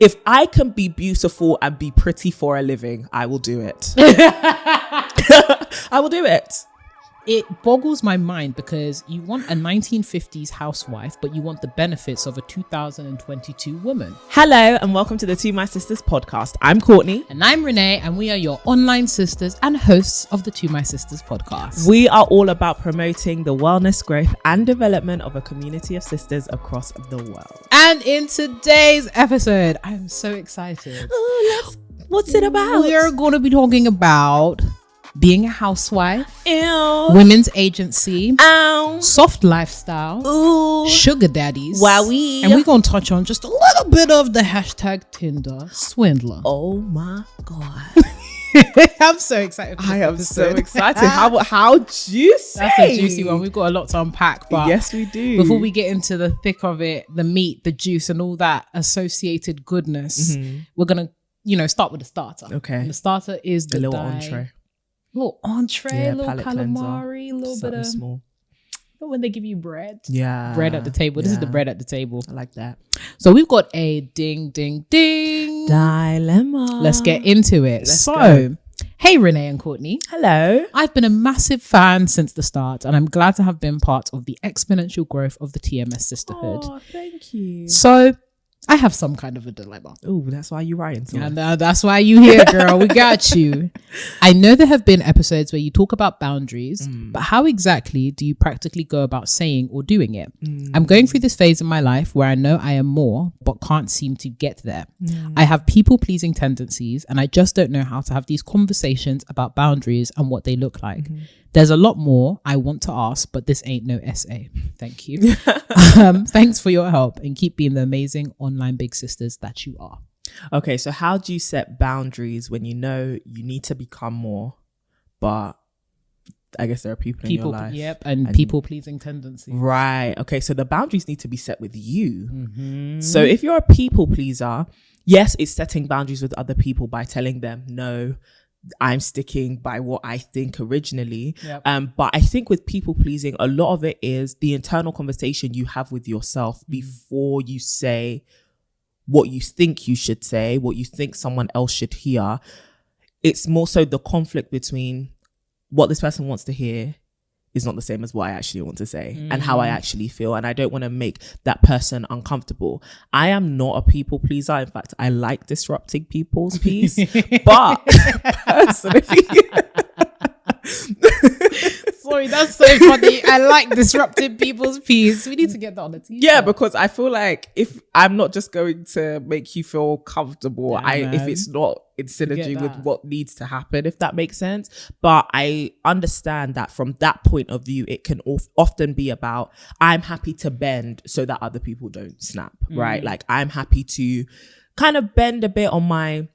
if I can be beautiful and be pretty for a living, I will do it. I will do it. It boggles my mind because you want a 1950s housewife, but you want the benefits of a 2022 woman. Hello and welcome to the To My Sisters podcast. I'm Courtney. And I'm Renee, and we are your online sisters and hosts of the To My Sisters podcast. We are all about promoting the wellness, growth and development of a community of sisters across the world. And in today's episode, I'm so excited. What's it about? We are going to be talking about being a housewife, Ew. women's agency, Ow. soft lifestyle, Ooh. sugar daddies, Wowee. and we're going to touch on just a little bit of the hashtag Tinder Swindler. Oh my God. I'm so excited. I am so excited. How juicy. That's a juicy one. We've got a lot to unpack. But yes, we do. before we get into the thick of it, the meat, the juice, and all that associated goodness, we're going to, start with the starter. Okay. And the starter is the little entree. Little entree, Yeah, little palate calamari, cleanser. little bit Something of small. when they give you bread. Yeah. Bread at the table. This is the bread at the table. I like that. So we've got a ding, ding, ding Dilemma. Let's get into it. Let's so, go. Hey, Renee and Courtney. Hello. I've been a massive fan since the start, and I'm glad to have been part of the exponential growth of the TMS sisterhood. Oh, thank you. So, I have some kind of a dilemma. Oh, that's why you're writing to And us. that's why you here, girl. We got you. I know there have been episodes where you talk about boundaries, but how exactly do you practically go about saying or doing it? I'm going through this phase in my life where I know I am more, but can't seem to get there. I have people-pleasing tendencies, and I just don't know how to have these conversations about boundaries and what they look like. There's a lot more I want to ask, but this ain't no essay. Thank you. Thanks for your help, and keep being the amazing online big sisters that you are. Okay, so how do you set boundaries when you know you need to become more, but I guess there are people in your life. Yep, and people-pleasing tendencies. Right. Okay, so the boundaries need to be set with you. So if you're a people pleaser, yes, it's setting boundaries with other people by telling them, no, I'm sticking by what I think originally. Yep. But I think with people pleasing, a lot of it is the internal conversation you have with yourself before you say what you think you should say, what you think someone else should hear. It's more so the conflict between what this person wants to hear is not the same as what I actually want to say and how I actually feel. And I don't want to make that person uncomfortable. I am not a people pleaser. In fact, I like disrupting people's peace. But personally... Sorry, that's so funny. I like disrupting people's peace. We need to get that on the TV. Yeah, because I feel like if I'm not just going to make you feel comfortable, if it's not in synergy with what needs to happen, if that makes sense. But I understand that from that point of view, it can often be about, I'm happy to bend so that other people don't snap, right? Like I'm happy to kind of bend a bit on my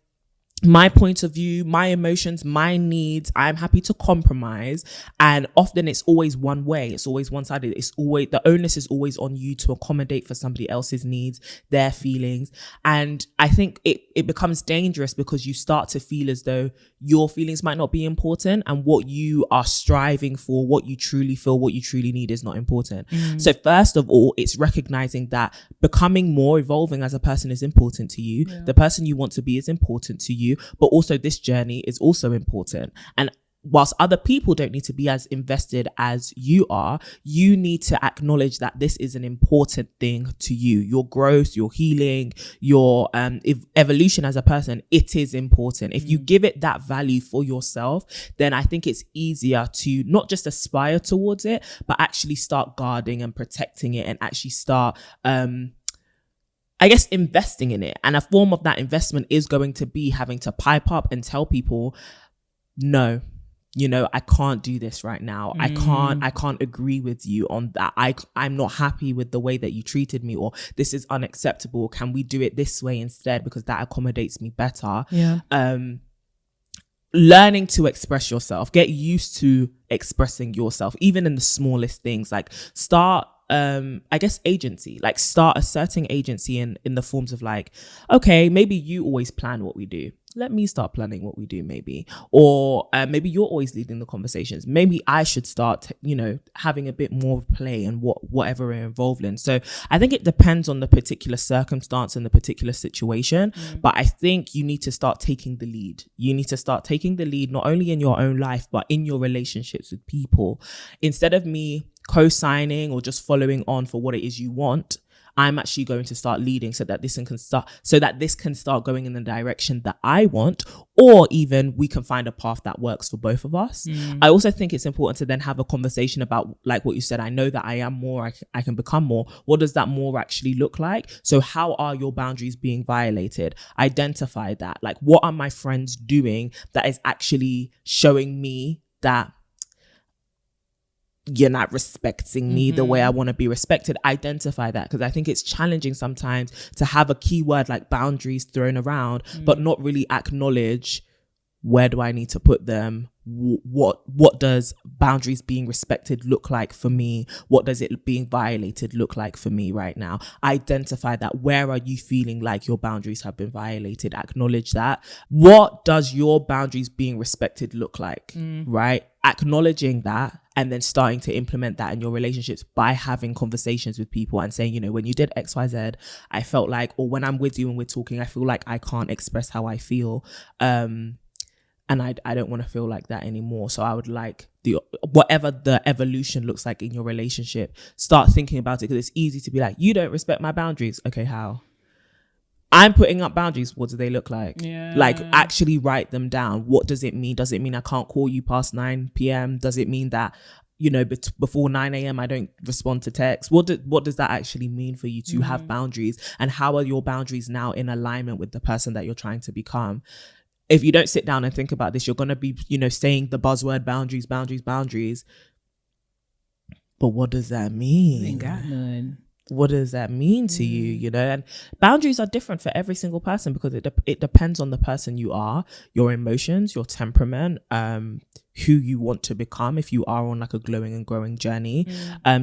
point of view, my emotions, my needs. I'm happy to compromise. And often it's always one way. It's always one-sided. It's always, the onus is always on you to accommodate for somebody else's needs, their feelings. And I think it becomes dangerous because you start to feel as though your feelings might not be important and what you are striving for, what you truly feel, what you truly need is not important. So first of all, it's recognizing that becoming more, evolving as a person is important to you. Yeah. The person you want to be is important to you. But also this journey is also important. And whilst other people don't need to be as invested as you are, you need to acknowledge that this is an important thing to you. Your growth, your healing, your evolution as a person, it is important. If you give it that value for yourself, then I think it's easier to not just aspire towards it, but actually start guarding and protecting it and actually start I guess investing in it. And a form of that investment is going to be having to pipe up and tell people, no, I can't do this right now. I can't agree with you on that. I'm not happy with the way that you treated me, or this is unacceptable. Can we do it this way instead? Because that accommodates me better. Yeah. Learning to express yourself, get used to expressing yourself, even in the smallest things. Like start I guess agency, like start asserting agency in the forms of like, okay, maybe you always plan what we do. Let me start planning what we do, maybe. Or maybe you're always leading the conversations. Maybe I should start, having a bit more of play in whatever we're involved in. So I think it depends on the particular circumstance and the particular situation. But I think you need to start taking the lead. You need to start taking the lead, not only in your own life, but in your relationships with people. Instead of me co-signing or just following on for what it is you want, I'm actually going to start leading so that this can start going in the direction that I want, or even we can find a path that works for both of us. I also think it's important to then have a conversation about, like what you said, I know that I am more, I can become more. What does that more actually look like? So how are your boundaries being violated? Identify that. Like, what are my friends doing that is actually showing me that you're not respecting me the way I want to be respected? Identify that, because I think it's challenging sometimes to have a keyword like boundaries thrown around, but not really acknowledge, where do I need to put them? What does boundaries being respected look like for me? What does it being violated look like for me right now? Identify that. Where are you feeling like your boundaries have been violated? Acknowledge that. What does your boundaries being respected look like? Right? Acknowledging that, and then starting to implement that in your relationships by having conversations with people and saying, when you did XYZ, I felt like, or when I'm with you and we're talking, I feel like I can't express how I feel. And I don't want to feel like that anymore. So I would like whatever the evolution looks like in your relationship, start thinking about it, because it's easy to be like, you don't respect my boundaries. Okay, how? I'm putting up boundaries. What do they look like? Yeah. Like, actually write them down. What does it mean? Does it mean I can't call you past 9 p.m.? Does it mean that, before 9 a.m. I don't respond to texts? What does that actually mean for you to have boundaries? And how are your boundaries now in alignment with the person that you're trying to become? If you don't sit down and think about this, you're going to be, saying the buzzword boundaries. But what does that mean? Ain't got none. What does that mean to you? And boundaries are different for every single person, because it depends on the person you are, your emotions, your temperament, who you want to become if you are on like a glowing and growing journey.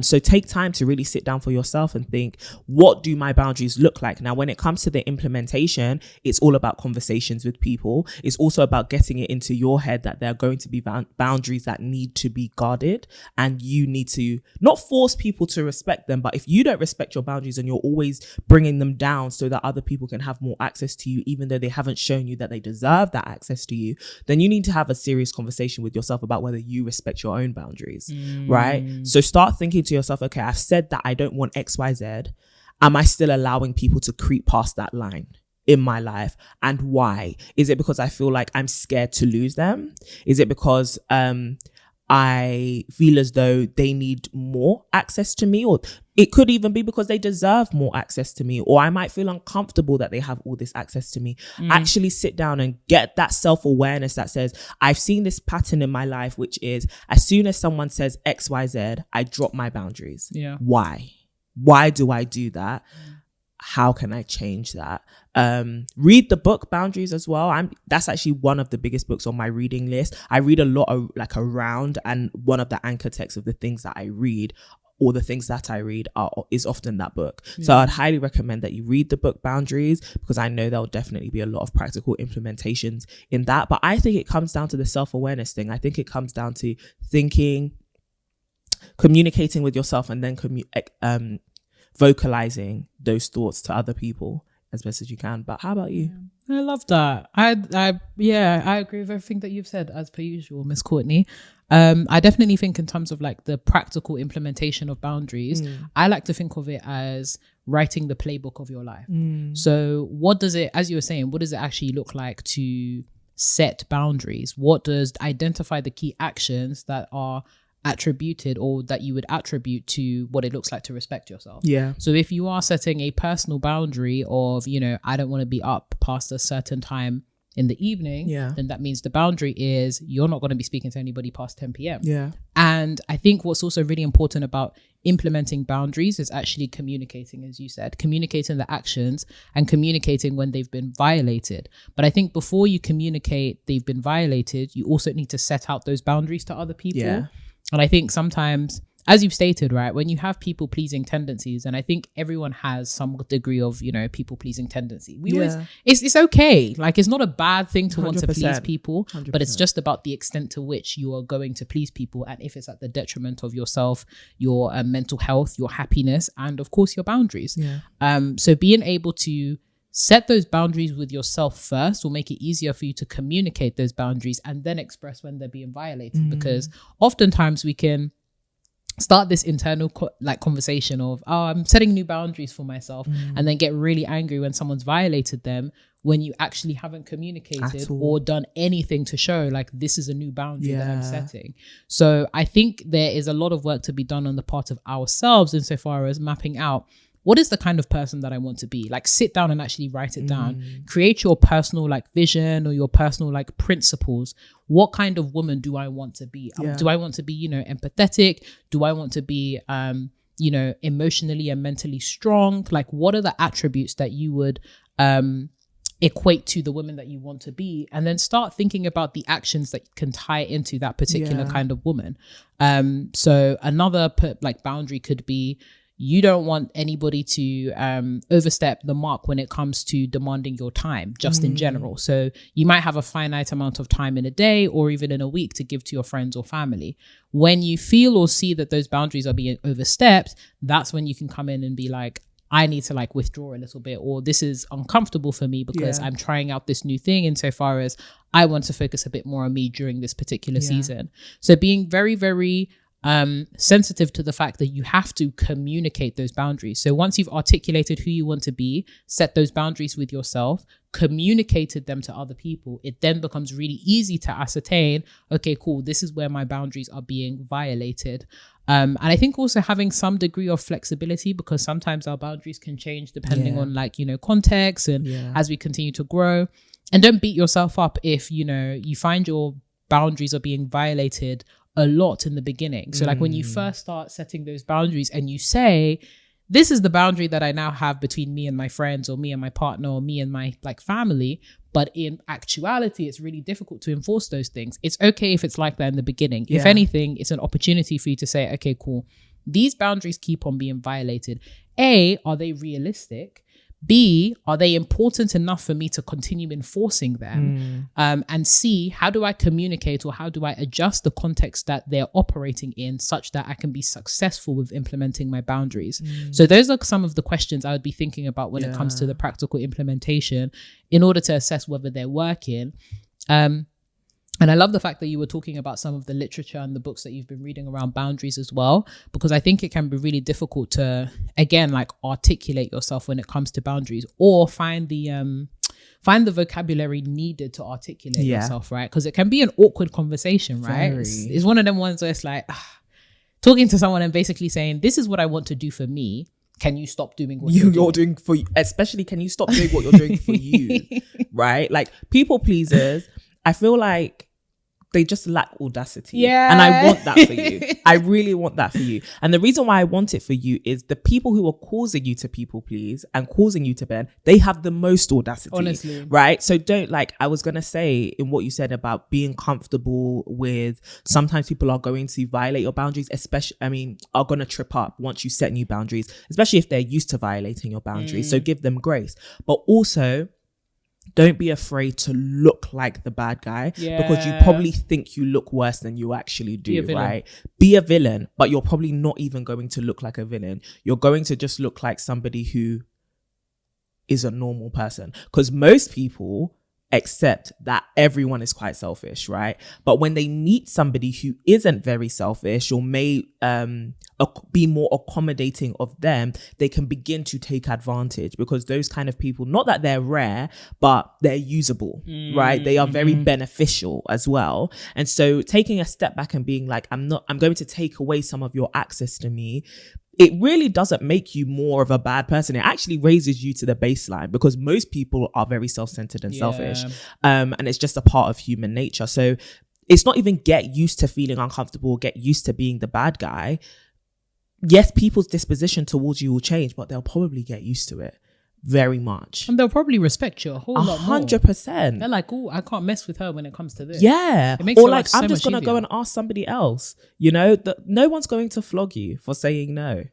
So take time to really sit down for yourself and think, what do my boundaries look like? Now, when it comes to the implementation, it's all about conversations with people. It's also about getting it into your head that there are going to be boundaries that need to be guarded, and you need to not force people to respect them. But if you don't respect your boundaries and you're always bringing them down so that other people can have more access to you, even though they haven't shown you that they deserve that access to you, then you need to have a serious conversation with yourself about whether you respect your own boundaries, right? So start thinking to yourself, okay, I've said that I don't want XYZ. Am I still allowing people to creep past that line in my life? And why? Is it because I feel like I'm scared to lose them? Is it because I feel as though they need more access to me? Or it could even be because they deserve more access to me, or I might feel uncomfortable that they have all this access to me. Actually sit down and get that self-awareness that says, I've seen this pattern in my life, which is as soon as someone says XYZ, I drop my boundaries. Yeah. Why do I do that? How can I change that? Read the book Boundaries as well. That's actually one of the biggest books on my reading list. I read a lot of around, and one of the anchor texts of the things that I read, or the things that I read is often that book. So I'd highly recommend that you read the book Boundaries, because I know there'll definitely be a lot of practical implementations in that. But I think it comes down to the self-awareness thing. I think it comes down to thinking, communicating with yourself, and then vocalizing those thoughts to other people as best as you can. But how about you? I love that. I agree with everything that you've said, as per usual, Miss Courtney. I definitely think in terms of like the practical implementation of boundaries, I like to think of it as writing the playbook of your life. So what does it, as you were saying, what does it actually look like to set boundaries? What does identify the key actions that are attributed, or that you would attribute to what it looks like to respect yourself? Yeah. So if you are setting a personal boundary of, I don't want to be up past a certain time in the evening, then that means the boundary is you're not going to be speaking to anybody past 10 p.m. Yeah. And I think what's also really important about implementing boundaries is actually communicating, as you said, communicating the actions and communicating when they've been violated. But I think before you communicate they've been violated, you also need to set out those boundaries to other people. Yeah. And I think sometimes as you've stated, right, when you have people pleasing tendencies, and I think everyone has some degree of, you know, people pleasing tendency. We always, it's okay. Like, it's not a bad thing to want to please people, 100%. But it's just about the extent to which you are going to please people, and if it's at the detriment of yourself, your mental health, your happiness, and of course your boundaries. So being able to set those boundaries with yourself first will make it easier for you to communicate those boundaries and then express when they're being violated, because oftentimes we can start this internal conversation of, oh, I'm setting new boundaries for myself, and then get really angry when someone's violated them, when you actually haven't communicated or done anything to show like, this is a new boundary that I'm setting. So I think there is a lot of work to be done on the part of ourselves insofar as mapping out, what is the kind of person that I want to be? Like, sit down and actually write it down. Create your personal like vision or your personal like principles. What kind of woman do I want to be? Do I want to be, you know, empathetic? Do I want to be, you know, emotionally and mentally strong? Like, what are the attributes that you would equate to the woman that you want to be? And then start thinking about the actions that can tie into that particular kind of woman. So another boundary could be, you don't want anybody to overstep the mark when it comes to demanding your time, just in general. So you might have a finite amount of time in a day or even in a week to give to your friends or family. When you feel or see that those boundaries are being overstepped, that's when you can come in and be like, I need to like withdraw a little bit, or this is uncomfortable for me because I'm trying out this new thing insofar as I want to focus a bit more on me during this particular season. So being very, very sensitive to the fact that you have to communicate those boundaries. So once you've articulated who you want to be, set those boundaries with yourself, communicated them to other people, it then becomes really easy to ascertain, okay, cool, this is where my boundaries are being violated. And I think also having some degree of flexibility, because sometimes our boundaries can change depending on like, you know, context and as we continue to grow. And don't beat yourself up if, you know, you find your boundaries are being violated a lot in the beginning. So like when you first start setting those boundaries and you say, this is the boundary that I now have between me and my friends, or me and my partner, or me and my like family, but in actuality it's really difficult to enforce those things. It's okay if it's like that in the beginning. If anything, it's an opportunity for you to say, okay, cool, these boundaries keep on being violated. A, are they realistic? B, are they important enough for me to continue enforcing them? And C, how do I communicate, or how do I adjust the context that they're operating in such that I can be successful with implementing my boundaries? So those are some of the questions I would be thinking about when it comes to the practical implementation in order to assess whether they're working. And I love the fact that you were talking about some of the literature and the books that you've been reading around boundaries as well, because I think it can be really difficult to, again, like articulate yourself when it comes to boundaries, or find the vocabulary needed to articulate yourself, right? Because it can be an awkward conversation, right? It's one of them ones where it's like talking to someone and basically saying, this is what I want to do for me. Can you stop doing what you're doing for you? Especially, can you stop doing what you're doing for you, right? Like, people pleasers, I feel like they just lack audacity. And I want that for you. I really want that for you. And the reason why I want it for you is the people who are causing you to people please and causing you to bend, they have the most audacity. Honestly. Right? So don't, like, I was going to say in what you said about being comfortable with, sometimes people are going to violate your boundaries, especially, are going to trip up once you set new boundaries, especially if they're used to violating your boundaries. So give them grace. But also, don't be afraid to look like the bad guy, because you probably think you look worse than you actually do, right? Be a villain, but you're probably not even going to look like a villain. You're going to just look like somebody who is a normal person, because most people accept that everyone is quite selfish, right? But when they meet somebody who isn't very selfish, or may be more accommodating of them, they can begin to take advantage, because those kind of people, not that they're rare, but they're usable, right? They are very beneficial as well. And so taking a step back and being like, I'm going to take away some of your access to me, it really doesn't make you more of a bad person. It actually raises you to the baseline, because most people are very self-centered and selfish. And it's just a part of human nature. So it's not even get used to feeling uncomfortable, get used to being the bad guy. Yes, people's disposition towards you will change, but they'll probably get used to it. very much. And they'll probably respect you a whole lot more. 100%. They're like, oh, I can't mess with her when it comes to this. Yeah. It makes or your like, life so I'm just much going to go easier. and ask somebody else. You know, no one's going to flog you for saying no.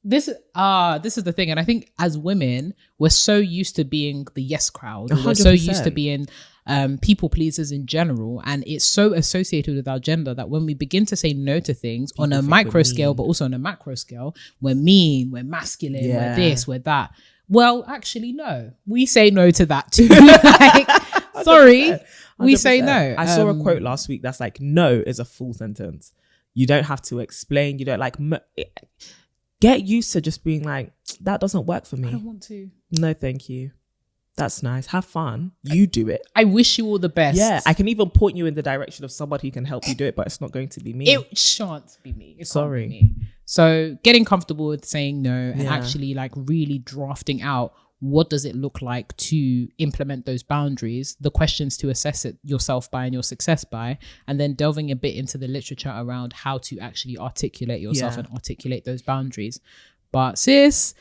This is the thing. And I think as women, we're so used to being the yes crowd. We're so used to being people pleasers in general. And it's so associated with our gender that when we begin to say no to things on a micro scale, but also on a macro scale, we're mean, we're masculine, we're this, we're that. Well, actually, no. We say no to that too. Like, sorry, 100%. We say no. I saw a quote last week that's like, no is a full sentence. You don't have to explain. You don't like... Get used to just being like, that doesn't work for me. I don't want to. No, thank you. That's nice. Have fun. You do it. I wish you all the best. Yeah, I can even point you in the direction of somebody who can help you do it, but it's not going to be me. It shan't be me. Sorry. Can't be me. So getting comfortable with saying no and actually like really drafting out what does it look like to implement those boundaries, the questions to assess it yourself by and your success by, and then delving a bit into the literature around how to actually articulate yourself and articulate those boundaries. But sis,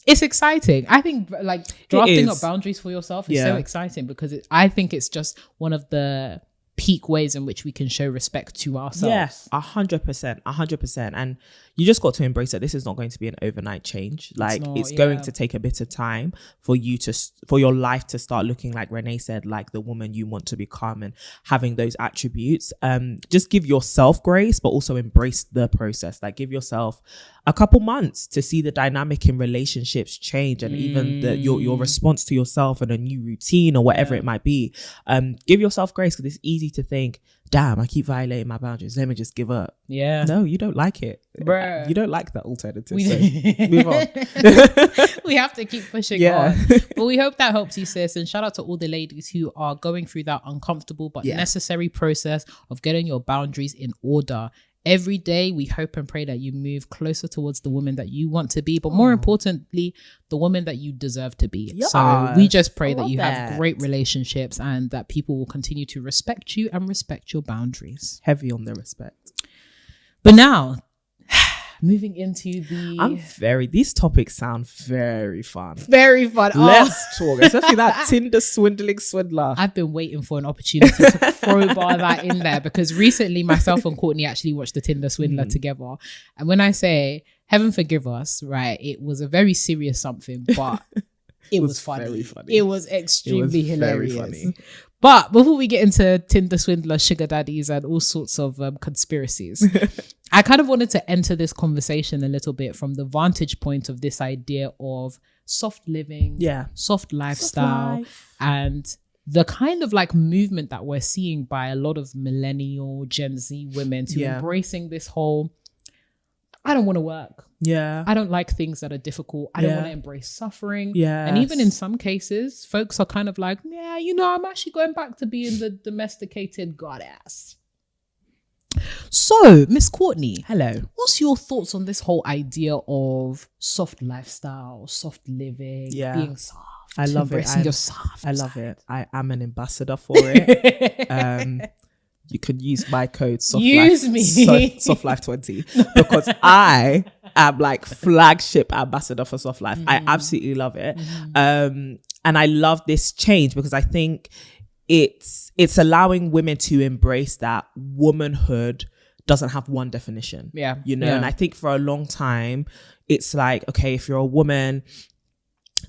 it's exciting. I think like drafting up boundaries for yourself is so exciting because I think it's just one of the peak ways in which we can show respect to ourselves. Yes, 100%. And you just got to embrace that this is not going to be an overnight change. Like it's going to take a bit of time for your life to start looking, like Renee said, like the woman you want to become and having those attributes. Just give yourself grace, but also embrace the process. Like give yourself a couple months to see the dynamic in relationships change and even your response to yourself and a new routine or whatever it might be. Give yourself grace because it's easy to think, damn, I keep violating my boundaries. Let me just give up. Yeah. No, you don't like it. Bruh. You don't like that alternative. So move on. We have to keep pushing on. But we hope that helps you, sis. And shout out to all the ladies who are going through that uncomfortable but necessary process of getting your boundaries in order. Every day, we hope and pray that you move closer towards the woman that you want to be, but more importantly, the woman that you deserve to be. Yes, so we just pray that you have great relationships and that people will continue to respect you and respect your boundaries. Heavy on the respect. But now, moving into these topics sound very fun. Very fun. Let's talk, especially that Tinder swindler. I've been waiting for an opportunity to crowbar that in there because recently myself and Courtney actually watched the Tinder Swindler together. And when I say heaven forgive us, right, it was a very serious something, but it was funny. Very funny. It was extremely hilarious. Very funny. But before we get into Tinder Swindler, sugar daddies, and all sorts of conspiracies, I kind of wanted to enter this conversation a little bit from the vantage point of this idea of soft living, soft lifestyle, and the kind of like movement that we're seeing by a lot of millennial Gen Z women to embracing this whole, I don't want to work. Yeah. I don't like things that are difficult. I don't want to embrace suffering. Yeah. And even in some cases, folks are kind of like, yeah, you know, I'm actually going back to being the domesticated goddess. So, Miss Courtney. Hello. What's your thoughts on this whole idea of soft lifestyle, soft living, being soft? I love it. Embracing your soft I love it. I am an ambassador for it. You could use my code SoftLife20 because I am like flagship ambassador for Soft Life. I absolutely love it. And I love this change because I think it's allowing women to embrace that womanhood doesn't have one definition. Yeah. You know, and I think for a long time, it's like, okay, if you're a woman,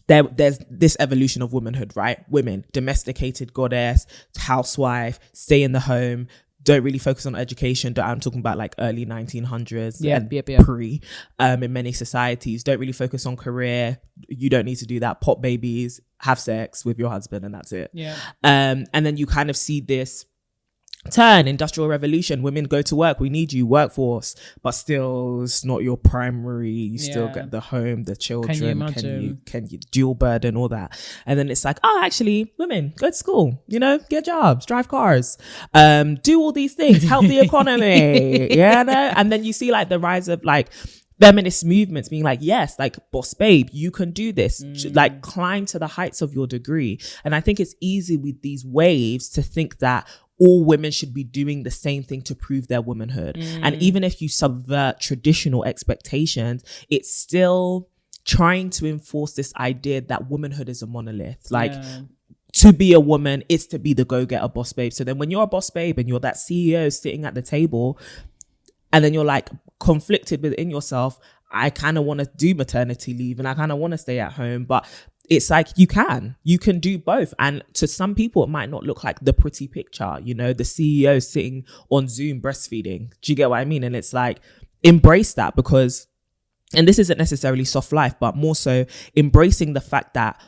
there's this evolution of womanhood, right? Women, domesticated goddess, housewife, stay in the home, don't really focus on education. I'm talking about like early 1900s and pre in many societies. Don't really focus on career. You don't need to do that. Pop babies, have sex with your husband, and that's it. Yeah. And then you kind of see this turn, industrial revolution, women go to work, we need you, workforce, but still it's not your primary. You still get the home, the children, can you dual burden, all that. And then it's like, oh, actually women go to school, you know, get jobs, drive cars, do all these things, help the economy. And then you see like the rise of like feminist movements being like, yes, like boss babe, you can do this, like climb to the heights of your degree. And I think it's easy with these waves to think that all women should be doing the same thing to prove their womanhood. And even if you subvert traditional expectations, it's still trying to enforce this idea that womanhood is a monolith. Like, to be a woman is to be the go-getter boss babe. So then when you're a boss babe and you're that CEO sitting at the table, and then you're like conflicted within yourself, I kind of want to do maternity leave and I kind of want to stay at home, but it's like you can do both. And to some people, it might not look like the pretty picture, you know, the CEO sitting on Zoom breastfeeding. Do you get what I mean? And it's like, embrace that, because, and this isn't necessarily soft life, but more so embracing the fact that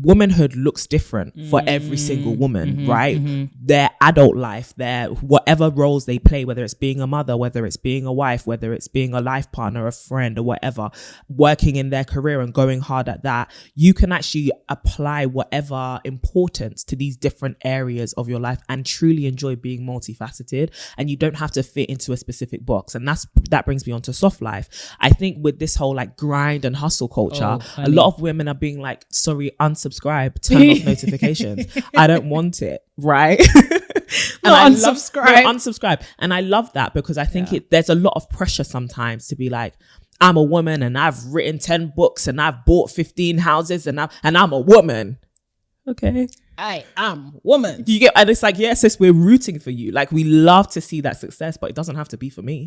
womanhood looks different for every single woman, right? Their adult life, their whatever roles they play, whether it's being a mother, whether it's being a wife, whether it's being a life partner, a friend, or whatever, working in their career and going hard at that, you can actually apply whatever importance to these different areas of your life and truly enjoy being multifaceted, and you don't have to fit into a specific box. And that brings me on to soft life. I think with this whole like grind and hustle culture, a lot of women are being like, sorry, unsubscribe, turn off notifications. I don't want it, right? Unsubscribe. And I love that, because I think there's a lot of pressure sometimes to be like, I'm a woman and I've written 10 books and I've bought 15 houses and I'm a woman. Okay. I am woman. You get, and it's like, yes, sis, we're rooting for you. Like, we love to see that success, but it doesn't have to be for me.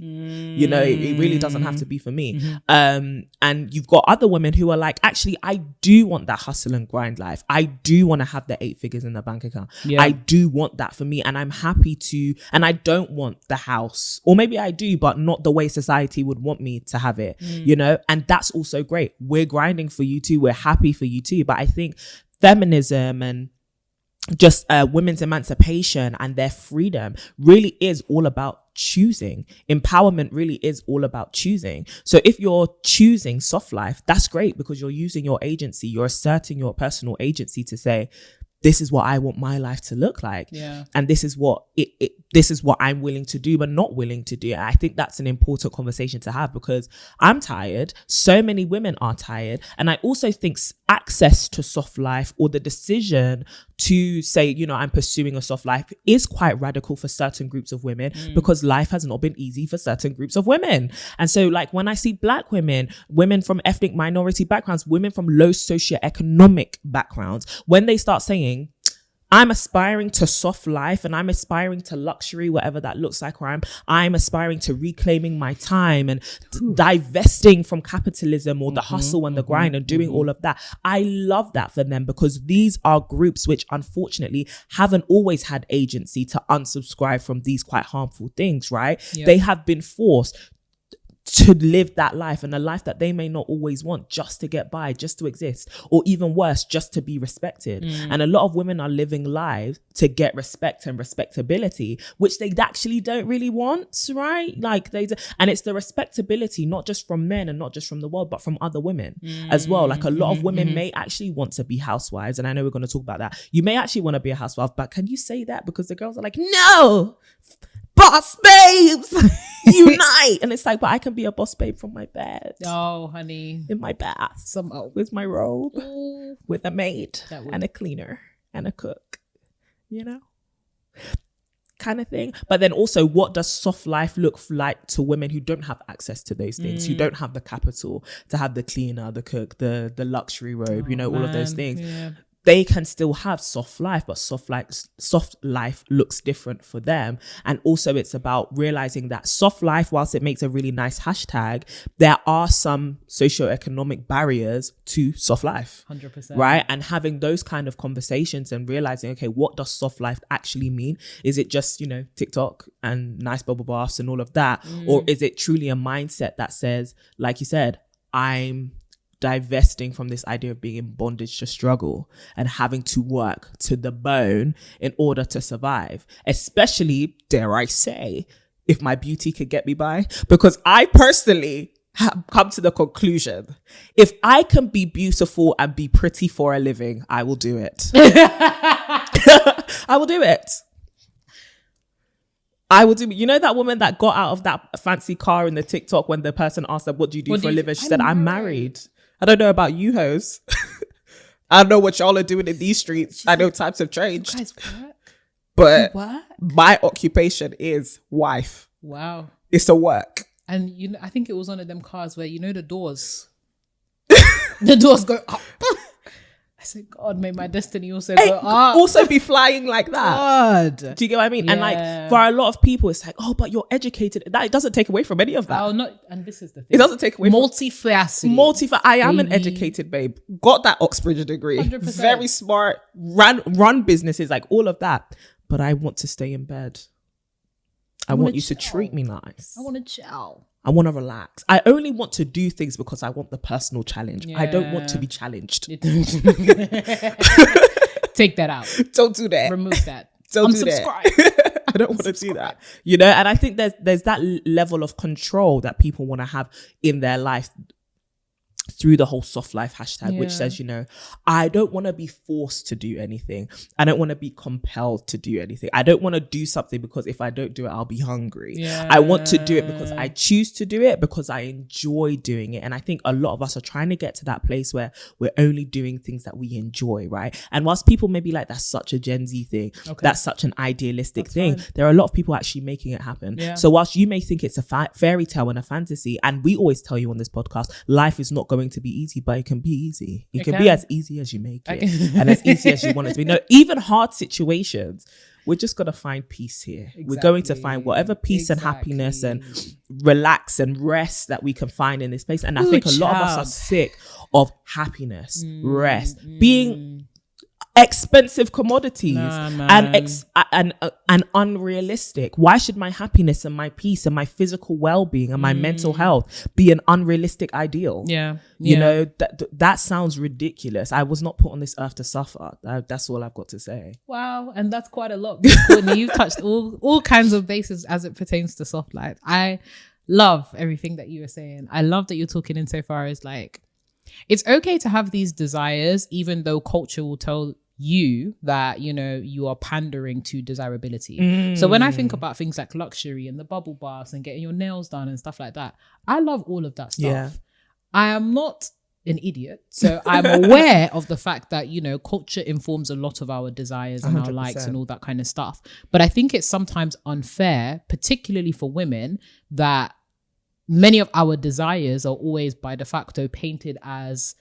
You know, it really doesn't have to be for me. And you've got other women who are like, actually, I do want that hustle and grind life. I do want to have the 8 figures in the bank account. I do want that for me. And I'm happy to, and I don't want the house, or maybe I do, but not the way society would want me to have it, you know? And that's also great. We're grinding for you too. We're happy for you too. But I think feminism and just women's emancipation and their freedom really is all about choosing. Empowerment really is all about choosing. So if you're choosing soft life, that's great, because you're using your agency, you're asserting your personal agency to say, this is what I want my life to look like. And this is what this is what I'm willing to do, but not willing to do. And I think that's an important conversation to have, because I'm tired. So many women are tired. And I also think access to soft life, or the decision to say, you know, I'm pursuing a soft life, is quite radical for certain groups of women, because life has not been easy for certain groups of women. And so like when I see Black women, women from ethnic minority backgrounds, women from low socioeconomic backgrounds, when they start saying, I'm aspiring to soft life and I'm aspiring to luxury, whatever that looks like, or I'm aspiring to reclaiming my time and divesting from capitalism or the hustle and the grind and doing all of that. I love that for them, because these are groups which unfortunately haven't always had agency to unsubscribe from these quite harmful things, right? They have been forced to live that life, and a life that they may not always want, just to get by, just to exist, or even worse, just to be respected. And a lot of women are living lives to get respect and respectability, which they actually don't really want, right? Like and it's the respectability, not just from men and not just from the world, but from other women as well. Like a lot of women may actually want to be housewives, and I know we're going to talk about that. You may actually want to be a housewife, but can you say that? Because the girls are like, no, boss babes, unite. And it's like, but I can be a boss babe from my bed. Oh, honey. In my bath. With my robe. With a maid and a cleaner and a cook. You know? Kind of thing. But then also, what does soft life look like to women who don't have access to those things, who don't have the capital to have the cleaner, the cook, the luxury robe, you know, all of those things. They can still have soft life, but soft life looks different for them. And also it's about realizing that soft life, whilst it makes a really nice hashtag, there are some socioeconomic barriers to soft life. 100%. Right? And having those kind of conversations and realizing, okay, what does soft life actually mean? Is it just, you know, TikTok and nice bubble baths and all of that? Or is it truly a mindset that says, like you said, I'm divesting from this idea of being in bondage to struggle and having to work to the bone in order to survive, especially, dare I say, if my beauty could get me by? Because I personally have come to the conclusion, if I can be beautiful and be pretty for a living, I will do it. I will do it. I will do. You know that woman that got out of that fancy car in the TikTok when the person asked her, what do you do for a living? She said, I'm married. I don't know about you hoes. I don't know what y'all are doing in these streets. I know times have changed. You guys work? But my occupation is wife. Wow. It's a work. And you know, I think it was one of them cars where, you know, the doors. The doors go up. I said, God, may my destiny also go up. Also be flying like that. God. Do you get what I mean? Yeah. And like for a lot of people, it's like, oh, but you're educated. That it doesn't take away from any of that. Oh, no. And this is the thing. It doesn't take away multifaceted. I am an educated babe. Got that Oxbridge degree. 100%. Very smart. Run businesses, like all of that. But I want to stay in bed. I want you to treat me nice. I want to chill. I want to relax. I only want to do things because I want the personal challenge. Yeah. I don't want to be challenged. Take that out. Don't do that. Remove that. Don't unsubscribe. Do that. I don't want to do that. You know, and I think there's that level of control that people want to have in their life through the whole soft life hashtag, which says, you know, I don't want to be forced to do anything. I don't want to be compelled to do anything. I don't want to do something because if I don't do it, I'll be hungry. Yeah. I want to do it because I choose to do it, because I enjoy doing it. And I think a lot of us are trying to get to that place where we're only doing things that we enjoy, right? And whilst people may be like, that's such a Gen Z thing, that's such an idealistic thing, there are a lot of people actually making it happen. Yeah. So whilst you may think it's a fairy tale and a fantasy, and we always tell you on this podcast, life is not going to be easy, but it can be easy. It can be as easy as you make it and as easy as you want it to be. No, even hard situations, we're just going to find peace here. Exactly. We're going to find whatever peace and happiness and relax and rest that we can find in this place. And I think a lot of us are sick of happiness, rest, being expensive commodities and unrealistic. Why should my happiness and my peace and my physical well-being and my mental health be an unrealistic ideal? You know, that sounds ridiculous. I was not put on this earth to suffer. That's all I've got to say. Wow. And that's quite a lot. Courtney, you've touched all kinds of bases as it pertains to soft life. I love everything that you were saying. I love that you're talking insofar as like, it's okay to have these desires, even though culture will tell you that, you know, you are pandering to desirability. So when I think about things like luxury and the bubble baths and getting your nails done and stuff like that, I love all of that stuff. Yeah. I am not an idiot, so I'm aware of the fact that, you know, culture informs a lot of our desires and 100%. Our likes and all that kind of stuff. But I think it's sometimes unfair, particularly for women, that many of our desires are always by de facto painted as,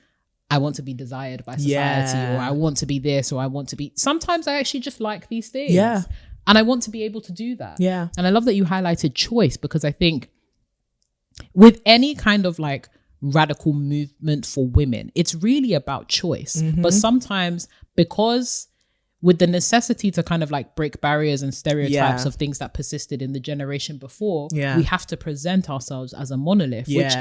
I want to be desired by society, or I want to be this, or I want to be... Sometimes I actually just like these things. Yeah. And I want to be able to do that. Yeah. And I love that you highlighted choice, because I think with any kind of like radical movement for women, it's really about choice. But sometimes, because with the necessity to kind of like break barriers and stereotypes of things that persisted in the generation before, we have to present ourselves as a monolith, which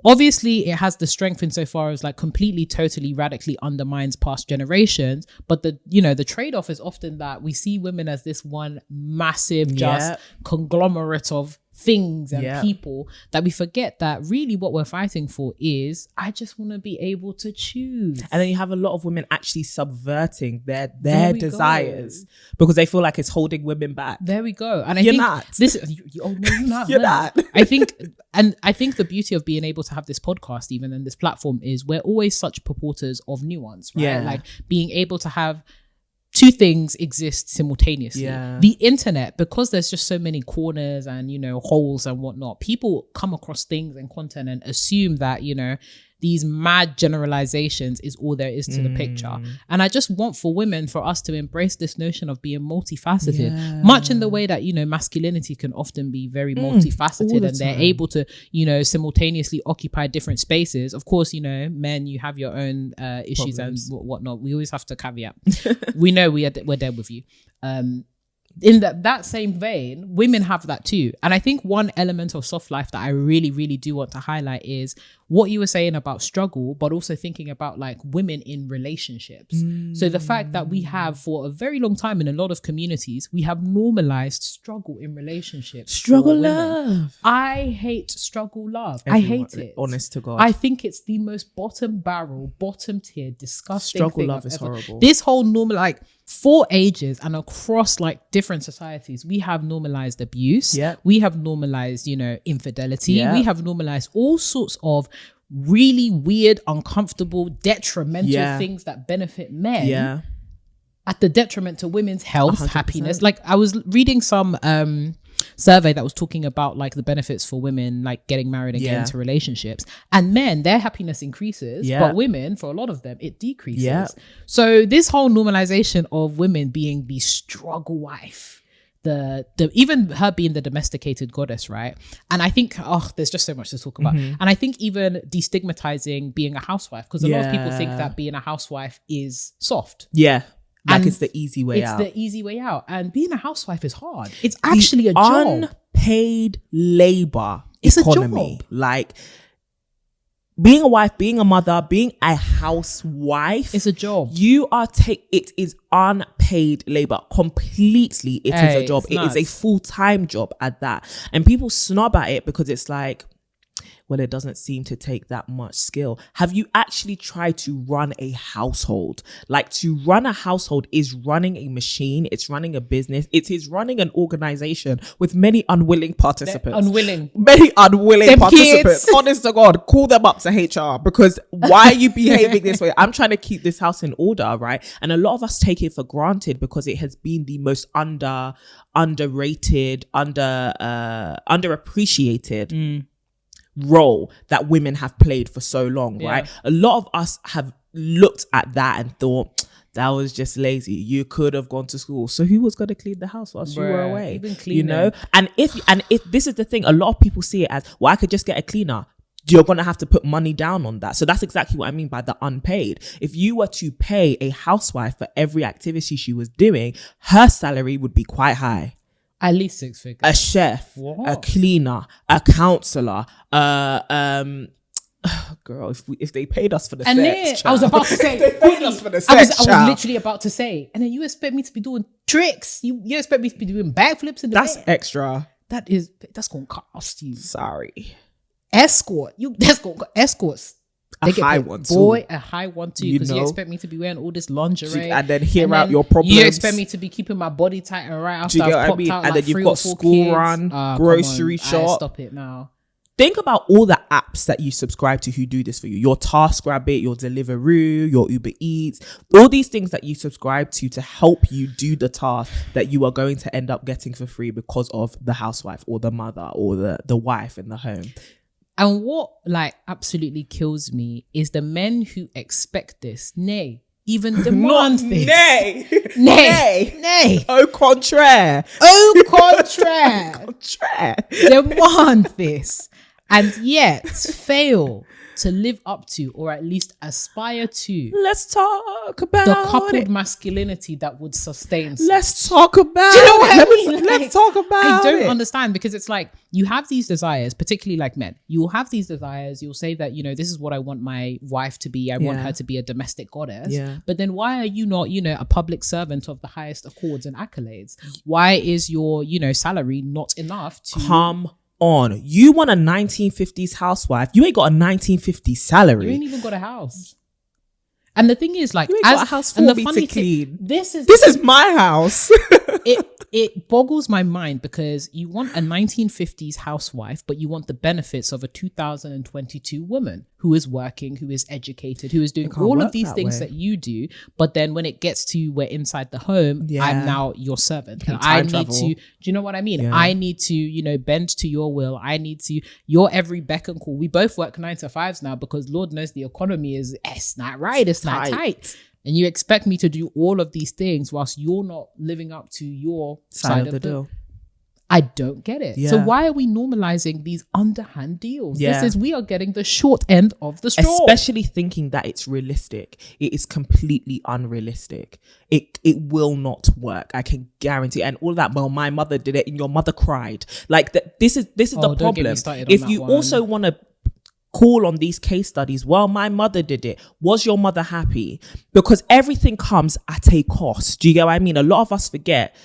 obviously it has the strength insofar as like completely, totally, radically undermines past generations. But the, you know, the trade-off is often that we see women as this one massive just conglomerate of things and people, that we forget that really what we're fighting for is, I just want to be able to choose. And then you have a lot of women actually subverting their desires because they feel like it's holding women back. There we go. And you're not. Oh no, you're not. You're not. I think the beauty of being able to have this podcast, even in this platform, is we're always such purporters of nuance, right? Like being able to have two things exist simultaneously. The internet, because there's just so many corners and, you know, holes and whatnot, people come across things and content and assume that, you know, these mad generalizations is all there is to the picture. And I just want for women, for us to embrace this notion of being multifaceted, much in the way that, you know, masculinity can often be very multifaceted, and they're able to, you know, simultaneously occupy different spaces. Of course, you know, men, you have your own issues and whatnot. We always have to caveat. We know we're there with you. In that same vein, women have that too. And I think one element of soft life that I really, really do want to highlight is what you were saying about struggle, but also thinking about like women in relationships. So the fact that we have, for a very long time in a lot of communities, we have normalized struggle in relationships. Struggle love. I hate struggle love. I hate it. Honest to God. I think it's the most bottom tier, disgusting struggle thing love I've is ever. horrible. This whole normal, like, for ages and across like different societies, we have normalized abuse. We have normalized, you know, infidelity. We have normalized all sorts of really weird, uncomfortable, detrimental things that benefit men at the detriment to women's health, 100%. Happiness. Like I was reading some survey that was talking about like the benefits for women, like getting married and getting into relationships, and men, their happiness increases, but women, for a lot of them, it decreases. So this whole normalization of women being the struggle wife, the even her being the domesticated goddess, right? And I think there's just so much to talk about. And I think even destigmatizing being a housewife, because a lot of people think that being a housewife is soft. Like it's the easy way out. It's the easy way out. And being a housewife is hard. It's actually a job. Unpaid labor economy. A job. Like being a wife, being a mother, being a housewife. It's a job. It is unpaid labor. Completely, it is a job. It is a full-time job at that. And people snub at it because it's like, well, it doesn't seem to take that much skill. Have you actually tried to run a household? Like, to run a household is running a machine. It's running a business. It is running an organization with many unwilling participants. Many unwilling participants. Honest to God, call them up to HR, because why are you behaving this way? I'm trying to keep this house in order, right? And a lot of us take it for granted because it has been the most underrated, underappreciated role that women have played for so long, right? A lot of us have looked at that and thought, that was just lazy. You could have gone to school. So who was going to clean the house whilst you were away? You know? And if this is the thing, a lot of people see it as, well, I could just get a cleaner. You're going to have to put money down on that. So that's exactly what I mean by the unpaid. If you were to pay a housewife for every activity she was doing, her salary would be quite high. At least 6 figures. A chef, a cleaner, a counselor, girl, if they paid us for the sex, I was about to say, they paid us for the sex, I was literally about to say, and then you expect me to be doing tricks? You expect me to be doing backflips in the That's bed? extra. That's gonna cost you. Sorry. Escorts. They get a high one too. Boy, a high one too. Because you expect me to be wearing all this lingerie and then hear out your problems. You expect me to be keeping my body tight and right after I've popped out and like then you've got school run, grocery shop. Stop it now. Think about all the apps that you subscribe to who do this for you. Your TaskRabbit, your Deliveroo, your Uber Eats, all these things that you subscribe to help you do the task that you are going to end up getting for free because of the housewife or the mother or the wife in the home. And what like absolutely kills me is the men who expect this, nay, even demand this. Nay. Au contraire. Demand this. And yet fail to live up to, or at least aspire to. Let's talk about the coupled masculinity that would sustain. Let's talk about. Do you know what I mean? Let's talk about. I don't understand, because it's like you have these desires, particularly like men. You will have these desires. You'll say that, this is what I want my wife to be. I want her to be a domestic goddess. Yeah. But then why are you not, a public servant of the highest accords and accolades? Why is your, salary not enough to come on? You want a 1950s housewife, you ain't got a 1950s salary. You ain't even got a house. And the thing is, like, you ain't got a house for me to clean. This is my house. It boggles my mind, because you want a 1950s housewife, but you want the benefits of a 2022 woman who is working, who is educated, who is doing all of these things that you do. But then when it gets to we're inside the home, I'm now your servant. And I need to, do you know what I mean? Yeah. I need to, bend to your will. I need to, your every beck and call. We both work 9 to 5s now, because Lord knows the economy is, it's not right. It's not tight. And you expect me to do all of these things whilst you're not living up to your side of the deal. I don't get it. Yeah. So why are we normalizing these underhand deals? Yeah. We are getting the short end of the straw. Especially thinking that it's realistic. It is completely unrealistic. It will not work. I can guarantee. And all that, well, my mother did it and your mother cried. Like this is the problem. If you also want to call on these case studies, well, my mother did it. Was your mother happy? Because everything comes at a cost. Do you get what I mean? A lot of us forget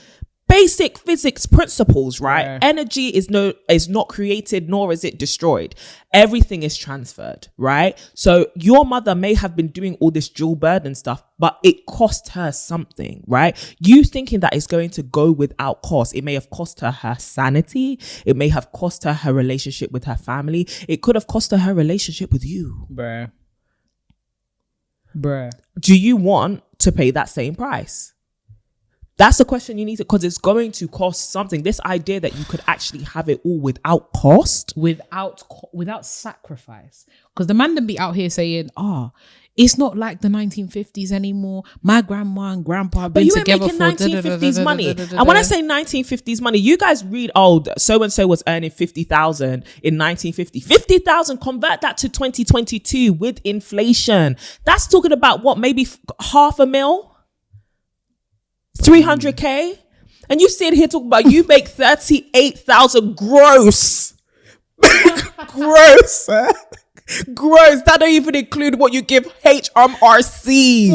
basic physics principles, right? Yeah. Energy is not created, nor is it destroyed. Everything is transferred, right? So your mother may have been doing all this dual burden stuff, but it cost her something, right? You thinking that it's going to go without cost. It may have cost her her sanity. It may have cost her her relationship with her family. It could have cost her relationship with you. Bruh. Do you want to pay that same price? That's the question you need to, because it's going to cost something. This idea that you could actually have it all without cost, without sacrifice. Because the man then be out here saying, it's not like the 1950s anymore. My grandma and grandpa have been together for 1950s money. And when I say 1950s money, you guys read, so and so was earning 50,000 in 1950. 50,000, convert that to 2022 with inflation. That's talking about what, maybe $500,000, 300K, and you sit here talking about you make 38,000 gross. Gross. Gross. That don't even include what you give HMRC.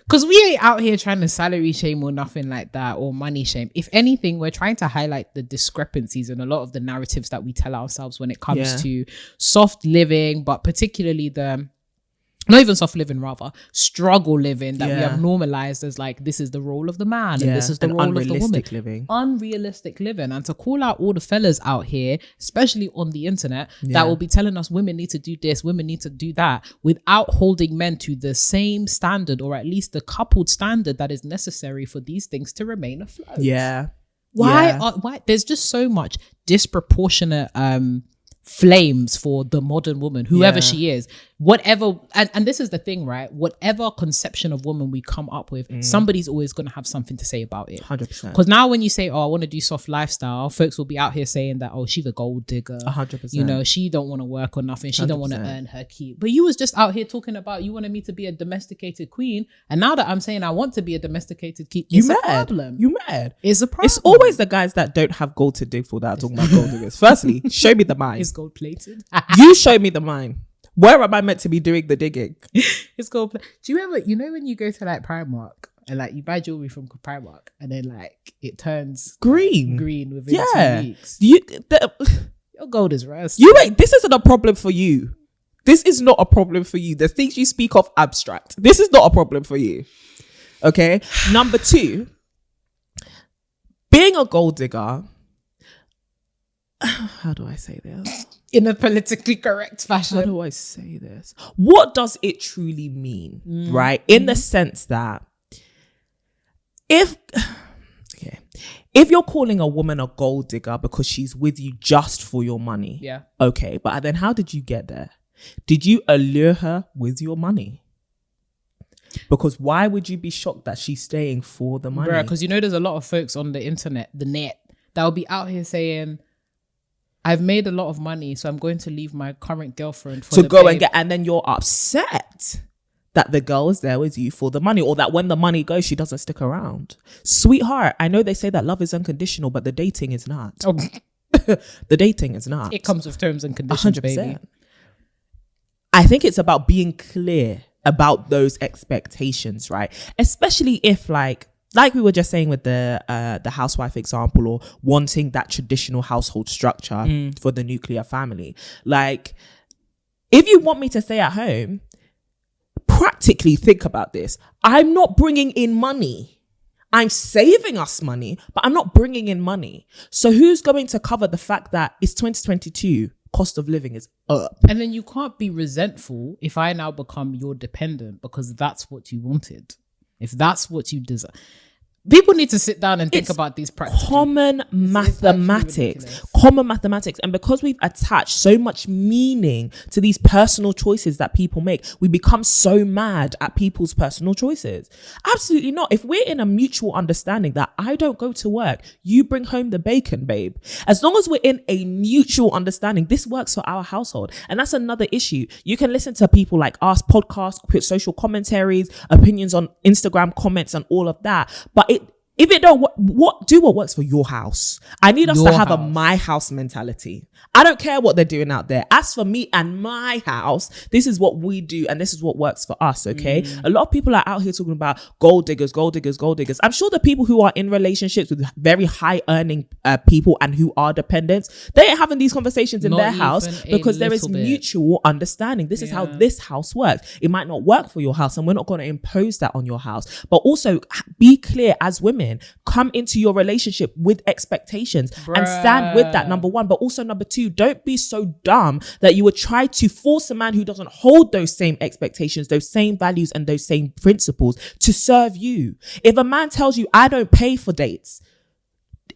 Because we ain't out here trying to salary shame or nothing like that, or money shame. If anything, we're trying to highlight the discrepancies in a lot of the narratives that we tell ourselves when it comes to soft living, but particularly not even soft living, rather struggle living that we have normalized as like, this is the role of the man and this is the role of the woman. Unrealistic living. And to call out all the fellas out here, especially on the internet, that will be telling us women need to do this, women need to do that, without holding men to the same standard, or at least the coupled standard that is necessary for these things to remain afloat. Why there's just so much disproportionate flames for the modern woman, whoever she is, whatever. And this is the thing, right? Whatever conception of woman we come up with, somebody's always going to have something to say about it. 100%. Because now when you say, I want to do soft lifestyle, folks will be out here saying that, she's a gold digger. 100%. She don't want to work or nothing. She 100%. don't want to earn her keep. But you was just out here talking about you wanted me to be a domesticated queen. And now that I'm saying I want to be a domesticated keep, it's a problem. You mad? It's a problem. It's always the guys that don't have gold to dig for that are talking about gold diggers. Firstly, show me the mine. It's gold plated. You show me the mine. Where am I meant to be doing the digging? It's gold plated. Do you ever, when you go to like Primark and like you buy jewelry from Primark and then like it turns green within 2 weeks? Your gold is rust. This isn't a problem for you. This is not a problem for you. The things you speak of abstract. This is not a problem for you. Okay. Number 2, being a gold digger. How do I say this? In a politically correct fashion. How do I say this? What does it truly mean? Right? In the sense that if you're calling a woman a gold digger because she's with you just for your money. Yeah. Okay. But then how did you get there? Did you allure her with your money? Because why would you be shocked that she's staying for the money? Because there's a lot of folks on the internet, the net, that will be out here saying, I've made a lot of money, so I'm going to leave my current girlfriend for to go babe. And then you're upset that the girl is there with you for the money, or that when the money goes, she doesn't stick around. Sweetheart, I know they say that love is unconditional, but the dating is not. The dating is not. It comes with terms and conditions, 100%. Baby. I think it's about being clear about those expectations, right? Especially if like we were just saying with the housewife example, or wanting that traditional household structure for the nuclear family. Like, if you want me to stay at home, practically think about this. I'm not bringing in money. I'm saving us money, but I'm not bringing in money. So who's going to cover the fact that it's 2022, cost of living is up? And then you can't be resentful if I now become your dependent because that's what you wanted. If that's what you desire. People need to sit down and think about these practically. Common mathematics. And because we've attached so much meaning to these personal choices that people make, we become so mad at people's personal choices. Absolutely not. If we're in a mutual understanding that I don't go to work, you bring home the bacon, babe. As long as we're in a mutual understanding, this works for our household. And that's another issue. You can listen to people like us, podcasts, put social commentaries, opinions on Instagram, comments and all of that. But if it don't, do what works for your house. I need us to have a my house mentality. I don't care what they're doing out there. As for me and my house, this is what we do and this is what works for us, okay? A lot of people are out here talking about gold diggers. I'm sure the people who are in relationships with very high earning people and who are dependents, they ain't having these conversations in their house because there is mutual understanding. This is how this house works. It might not work for your house and we're not going to impose that on your house. But also be clear as women. women, come into your relationship with expectations and stand with that, number one. But also number two, don't be so dumb that you would try to force a man who doesn't hold those same expectations, those same values and those same principles to serve you. If a man tells you, I don't pay for dates,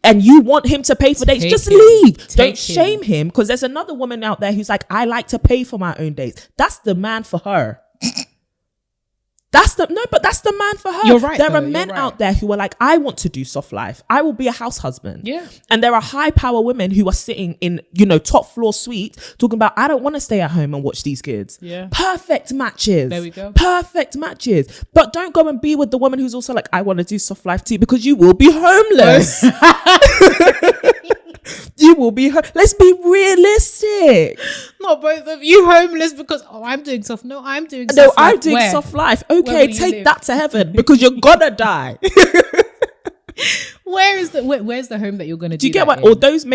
and you want him to pay for dates, just leave. Don't shame him, because there's another woman out there who's like, I like to pay for my own dates. That's the man for her. That's the man for her. You're right. There are men out there who are like, I want to do soft life. I will be a house husband. Yeah. And there are high power women who are sitting in, top floor suite talking about, I don't want to stay at home and watch these kids. Yeah. Perfect matches. There we go. Perfect matches. But don't go and be with the woman who's also like, I want to do soft life too, because you will be homeless. You will be let's be realistic. Not both of you homeless because I'm doing soft. No, I'm doing soft life. I'm doing soft life. Okay, take that to heaven, because you're gonna die. Where's the home that you're gonna do? Do you get what? Or those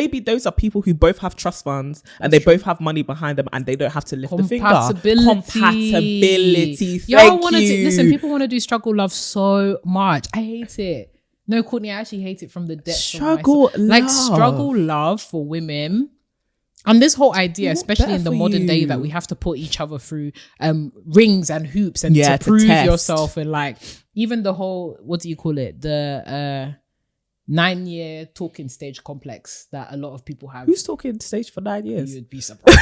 are people who both have trust funds and they both have money behind them and they don't have to lift the finger. Compatibility. Listen, people want to do struggle love so much. I hate it. No, Courtney, I actually hate it from the depths struggle of myself. Like struggle love for women. And this whole idea, especially in the modern day, that we have to put each other through rings and hoops and to prove yourself, and like even the whole, what do you call it? The 9-year talking stage complex that a lot of people have. Who's talking stage for 9 years? You would be surprised.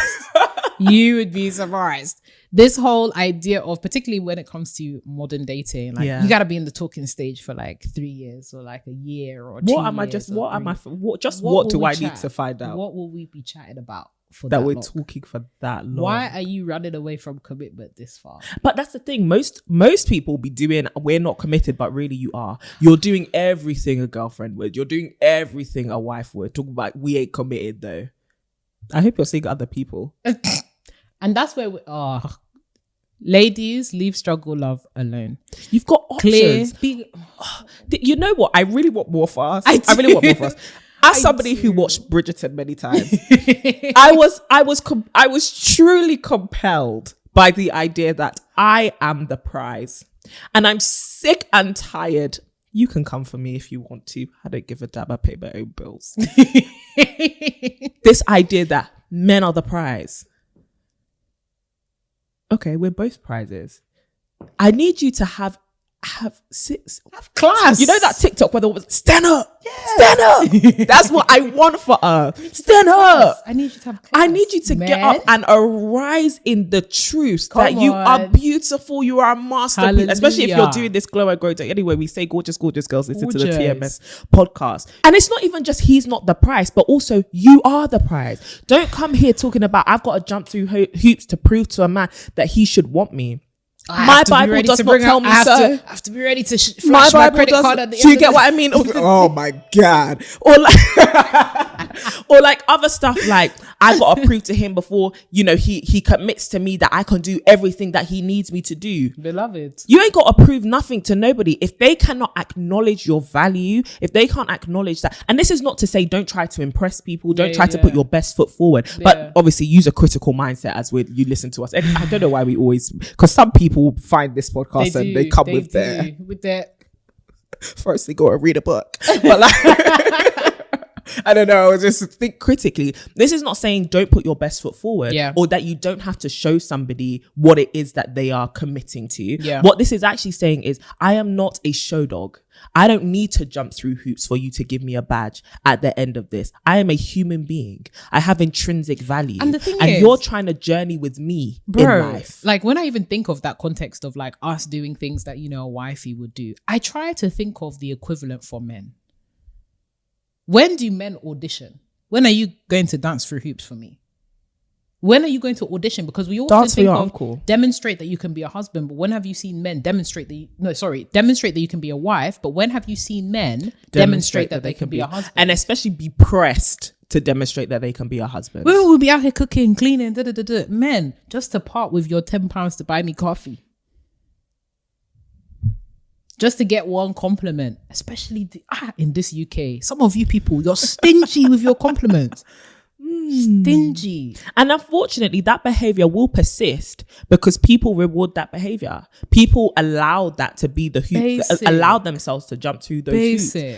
You would be surprised. This whole idea of, particularly when it comes to modern dating, like you got to be in the talking stage for like 3 years or like a year or 2 years. What do I need to find out? What will we be chatting about for that we're talking for that long? Why are you running away from commitment this far? But that's the thing. Most people be doing, we're not committed, but really you are. You're doing everything a girlfriend would. You're doing everything a wife would. Talking about, we ain't committed though. I hope you're seeing other people. And that's where ladies, leave struggle love alone. You've got options. You know what? I really want more for us. I really want more for us. As somebody who watched Bridgerton many times, I was truly compelled by the idea that I am the prize. And I'm sick and tired. You can come for me if you want to. I don't give a damn. I pay my own bills. This idea that men are the prize. Okay, we're both prizes. I need you to have class. You know that TikTok where it was stand up, stand up. That's what I want for her. Stand up. I need you to have class. I need you to get up and arise in the truth that you are beautiful. You are a masterpiece. Hallelujah. Especially if you're doing this glow and grow day. Anyway, we say gorgeous, gorgeous girls listen to the TMS podcast. And it's not even just he's not the prize, but also you are the prize. Don't come here talking about I've got to jump through hoops to prove to a man that he should want me. My Bible does not tell me so. I have to be ready to flash my credit card at the end. Do you get what I mean? Oh my God. Or like other stuff, like I got to prove to him before, he commits to me that I can do everything that he needs me to do. Beloved. You ain't got to prove nothing to nobody. If they cannot acknowledge your value, if they can't acknowledge that, and this is not to say don't try to impress people, don't try to put your best foot forward, but obviously use a critical mindset as you listen to us. And I don't know why we always, because some people find this podcast they come with their first they go and read a book, but like I don't know, just think critically. This is not saying don't put your best foot forward or that you don't have to show somebody what it is that they are committing to. What this is actually saying is I am not a show dog. I don't need to jump through hoops for you to give me a badge at the end of this. I am a human being. I have intrinsic value. And you're trying to journey with me in life. Like when I even think of that context of like us doing things that, a wifey would do, I try to think of the equivalent for men. When do men audition? When are you going to dance through hoops for me? When are you going to audition? Because we often think of uncle. Demonstrate that you can be a husband, but when have you seen men demonstrate that you can be a wife, but when have you seen men demonstrate that they can be a husband? And especially be pressed to demonstrate that they can be a husband. Women will be out here cooking, cleaning, Men, just to part with your £10 to buy me coffee. Just to get one compliment, especially in this UK. Some of you people, you're stingy with your compliments. Stingy. And unfortunately, that behavior will persist because people reward that behavior. People allow that to be the hoop, allow themselves to jump through those hoops.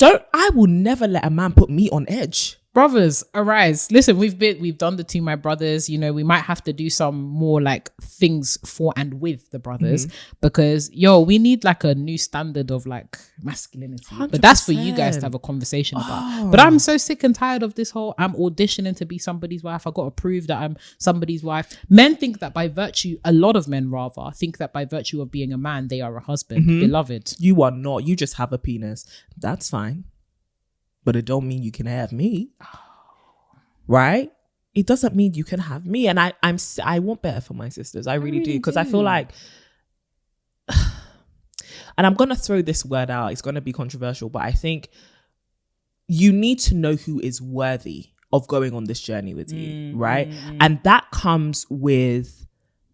I will never let a man put me on edge. Brothers, arise. Listen, we've done the To My Brothers. You know, we might have to do some more like things for and with the brothers because we need like a new standard of like masculinity. 100%. But that's for you guys to have a conversation about. But I'm so sick and tired of this whole I'm auditioning to be somebody's wife. I got to prove that I'm somebody's wife. Men think that by virtue, a lot of men rather think that by virtue of being a man, they are a husband. Beloved. You are not. You just have a penis. That's fine. But it don't mean you can have me, right? It doesn't mean you can have me. And I want better for my sisters. I really do. Because I feel like, and I'm going to throw this word out. It's going to be controversial, but I think you need to know who is worthy of going on this journey with you, right? And that comes with,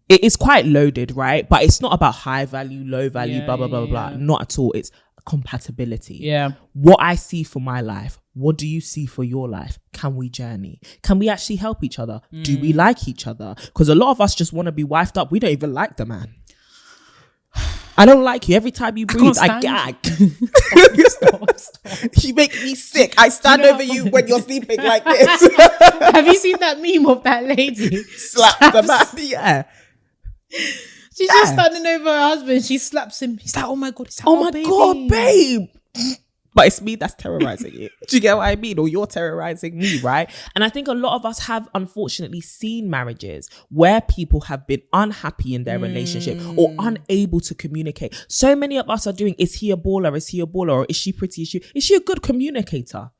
it is quite loaded, right? But it's not about high value, low value, blah, blah, blah, blah. Not at all. It's compatibility. What I see for my life, what do you see for your life? Can we journey? Can we actually help each other? Do we like each other? Because a lot of us just want to be wifed up. We don't even like the man. I don't like you. Every time you breathe, I gag. Stop. You make me sick. I stand over you when you're sleeping like this. Have you seen that meme of that lady? Slap the man. Yeah. She's just standing over her husband. She slaps him. He's like, oh my God. He's like, oh my God, babe. But it's me that's terrorizing you. Do you get what I mean? Or you're terrorizing me, right? And I think a lot of us have unfortunately seen marriages where people have been unhappy in their relationship or unable to communicate. So many of us are doing, is he a baller? Is he a baller? Or is she pretty? Is she a good communicator?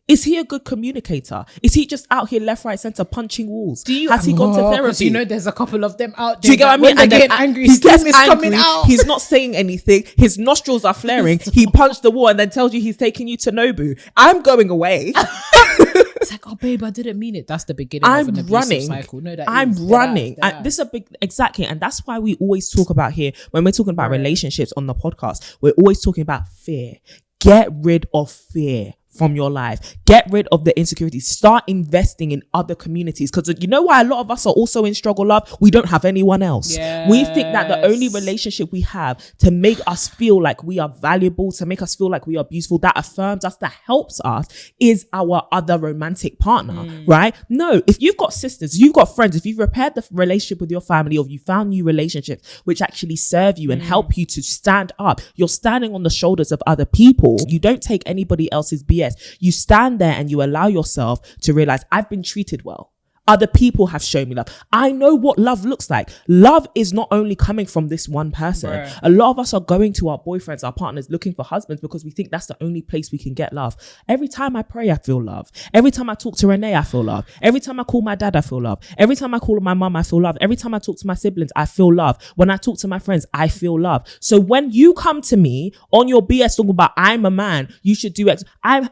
Is he a good communicator? Is he just out here left, right, center punching walls? Has he gone to therapy? You know, there's a couple of them out there. Do you get what I mean? And they're getting angry. He gets angry. Coming out. He's not saying anything. His nostrils are flaring. He punched the wall and then tells you he's taking you to Nobu. I'm going away. It's like, oh babe, I didn't mean it. That's the beginning of an abusive cycle. No, I'm running. This is a big, exactly. And that's why we always talk about here, when we're talking about relationships on the podcast, we're always talking about fear. Get rid of fear from your life. Get rid of the insecurities. Start investing in other communities. Because you know why a lot of us are also in struggle love? We don't have anyone else. Yes. We think that the only relationship we have to make us feel like we are valuable, to make us feel like we are beautiful, that affirms us, that helps us, is our other romantic partner, right? No, if you've got sisters, you've got friends, if you've repaired the relationship with your family, or if you found new relationships which actually serve you and help you to stand up, you're standing on the shoulders of other people. You don't take anybody else's BS. You stand there and you allow yourself to realize, I've been treated well. Other people have shown me love. I know what love looks like. Love is not only coming from this one person. Bruh. A lot of us are going to our boyfriends, our partners, looking for husbands because we think that's the only place we can get love. Every time I pray, I feel love. Every time I talk to Renee, I feel love. Every time I call my dad, I feel love. Every time I call my mom, I feel love. Every time I talk to my siblings, I feel love. When I talk to my friends, I feel love. So when you come to me on your BS talking about I'm a man, you should do X, I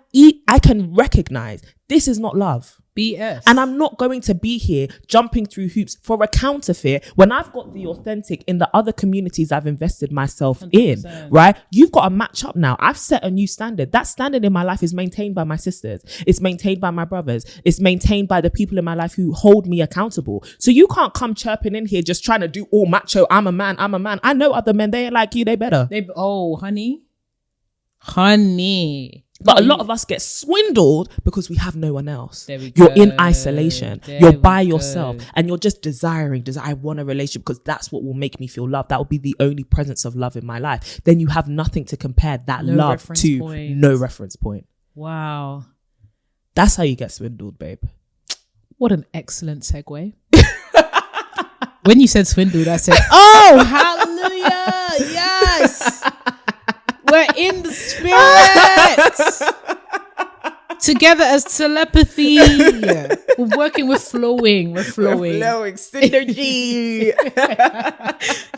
can recognize this is not love. BS. And I'm not going to be here jumping through hoops for a counterfeit when I've got the authentic in the other communities I've invested myself 100%. In, right? You've got to match up now. I've set a new standard. That standard in my life is maintained by my sisters. It's maintained by my brothers. It's maintained by the people in my life who hold me accountable. So you can't come chirping in here just trying to do all macho. I'm a man. I know other men. They ain't like you. They better. Honey. But a lot of us get swindled because we have no one else. You're in isolation. You're by yourself. And you're just desiring, I want a relationship because that's what will make me feel loved. That will be the only presence of love in my life. Then you have nothing to compare that love to. No reference point. Wow. That's how you get swindled, babe. What an excellent segue. When you said swindled, I said, oh, hallelujah. Yes. We're in the spirit. Together as telepathy. We're working, we're flowing. We're flowing. Synergy.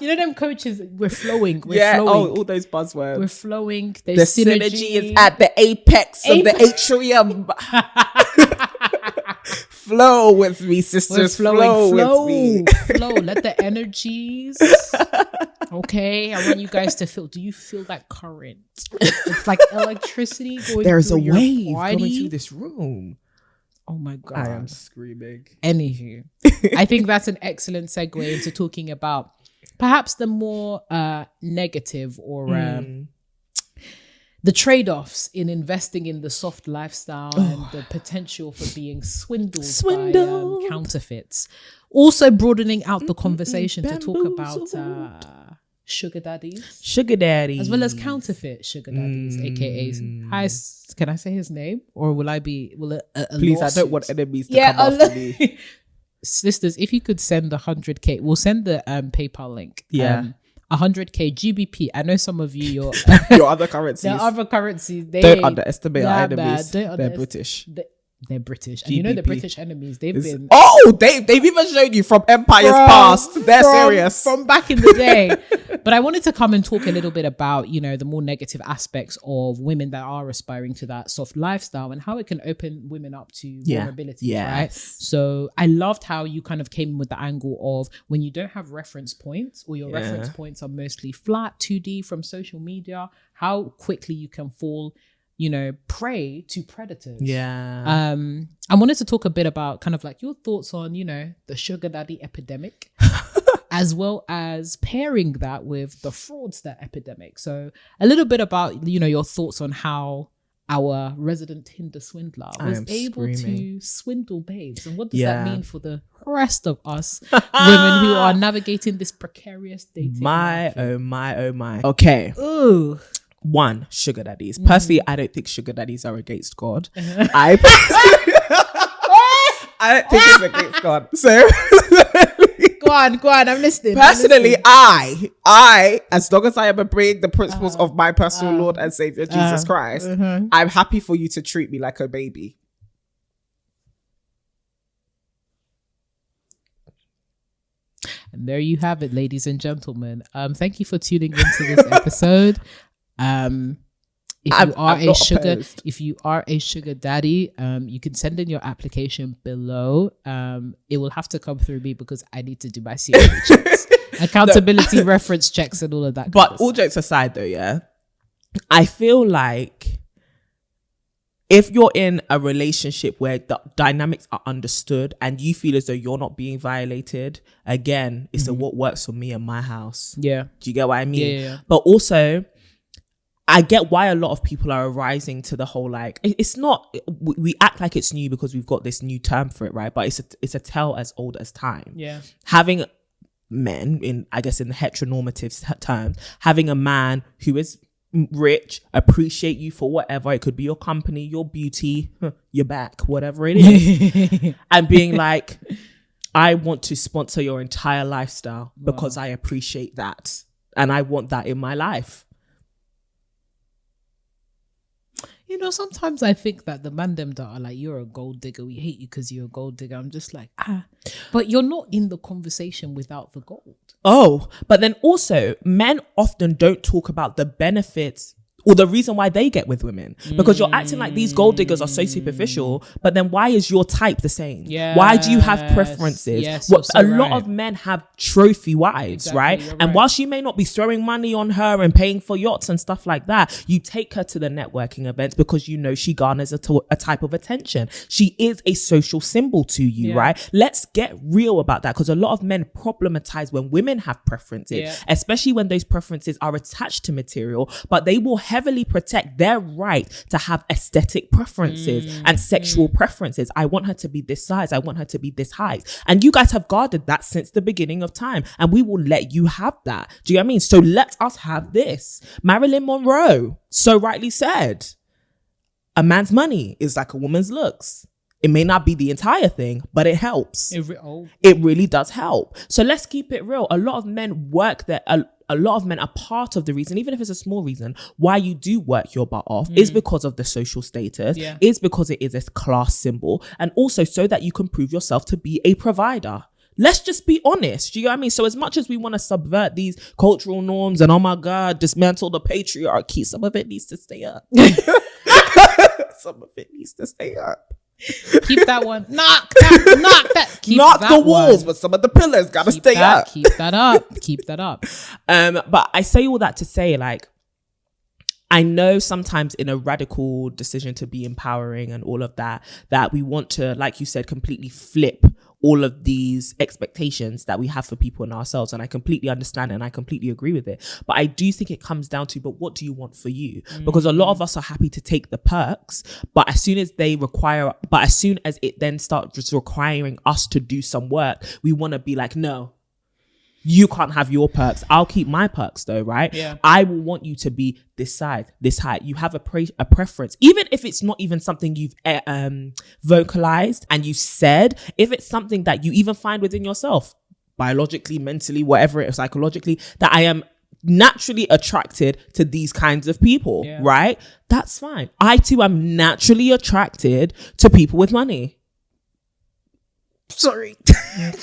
You know them coaches, we're flowing. We're flowing. Oh, all those buzzwords. We're flowing. The synergy is at the apex of the atrium. Flow with me, sisters. Flow with me. Flow. Let the energies. Okay, I want you guys to feel. Do you feel that current? It's like electricity going There's through a wave your body. going through this room. Oh my God. I am screaming. Anywho, I think that's an excellent segue into talking about perhaps the more negative or the trade-offs in investing in the soft lifestyle and the potential for being swindled. By counterfeits. Also broadening out the conversation to talk about sugar daddies. As well as counterfeit sugar daddies, aka can I say his name? Or will please, lawsuit? I don't want enemies to come after me. Sisters, if you could send 100k, we'll send the PayPal link. 100k GBP. I know some of you, your other currencies. The other currencies. Don't underestimate our enemies. They're British. They're British. And you know the British enemies, they've even shown you from empires past. They're serious. From back in the day. But I wanted to come and talk a little bit about, the more negative aspects of women that are aspiring to that soft lifestyle and how it can open women up to vulnerability, right? So I loved how you kind of came with the angle of when you don't have reference points or your reference points are mostly flat, 2D from social media, how quickly you can fall prey to predators. I wanted to talk a bit about kind of like your thoughts on, the sugar daddy epidemic, as well as pairing that with the fraudster epidemic. So a little bit about, your thoughts on how our resident Tinder swindler was able to swindle babes. And what does that mean for the rest of us women who are navigating this precarious dating market? Oh my. Okay. Ooh. One, sugar daddies. Personally, I don't think sugar daddies are against God. I don't think it's against God. So go on, I'm listening. Personally, I, as long as I am obeying the principles of my personal Lord and Savior Jesus Christ, I'm happy for you to treat me like a baby. And there you have it, ladies and gentlemen. Thank you for tuning into this episode. If you are a sugar daddy, you can send in your application below. It will have to come through me because I need to do my CRA checks, accountability reference checks and all of that. But all jokes aside though, I feel like if you're in a relationship where the dynamics are understood and you feel as though you're not being violated, again, it's what works for me in my house. Yeah. Do you get what I mean? Yeah. But also, I get why a lot of people are arising to the whole, like, it's not, we act like it's new because we've got this new term for it, right? But it's a tale as old as time. Yeah. Having men, in the heteronormative terms, having a man who is rich, appreciate you for whatever, it could be your company, your beauty, your back, whatever it is, and being like, I want to sponsor your entire lifestyle because I appreciate that and I want that in my life. Sometimes I think that the man them that are like, you're a gold digger, we hate you because you're a gold digger. I'm just like, but you're not in the conversation without the gold. Oh, but then also men often don't talk about the benefits or the reason why they get with women, because you're acting like these gold diggers are so superficial, but then why is your type the same? Yes. Why do you have preferences? Yes, lot of men have trophy wives, right? And while she may not be throwing money on her and paying for yachts and stuff like that, you take her to the networking events because she garners a type of attention. She is a social symbol to you, right? Let's get real about that, because a lot of men problematize when women have preferences, especially when those preferences are attached to material, but they will heavily protect their right to have aesthetic preferences and sexual preferences. I want her to be this size. I want her to be this height. And you guys have guarded that since the beginning of time, and we will let you have that. Do you know what I mean? So let us have this. Marilyn Monroe so rightly said, a man's money is like a woman's looks. It may not be the entire thing, but it helps. It really does help. So let's keep it real. A lot of men work there. A lot of men are part of the reason, even if it's a small reason, why you do work your butt off is because of the social status, is because it is a class symbol, and also so that you can prove yourself to be a provider. Let's just be honest. Do you know what I mean? So as much as we want to subvert these cultural norms and, oh my God, dismantle the patriarchy, some of it needs to stay up. Some of it needs to stay up. Keep that one. Knock that. Knock the walls, but some of the pillars gotta stay up. Keep that up. But I say all that to say, like, I know sometimes in a radical decision to be empowering and all of that we want to, like you said, completely flip all of these expectations that we have for people and ourselves. And I completely understand it and I completely agree with it. But I do think it comes down to, but what do you want for you? Because a lot of us are happy to take the perks, but as soon as it then starts just requiring us to do some work, we want to be like, no, you can't have your perks. I'll keep my perks though, right? Yeah. I will want you to be this side, this height. You have a preference. Even if it's not even something you've vocalized and you said, if it's something that you even find within yourself, biologically, mentally, whatever it is, psychologically, that I am naturally attracted to these kinds of people, right? That's fine. I too am naturally attracted to people with money. Sorry. Do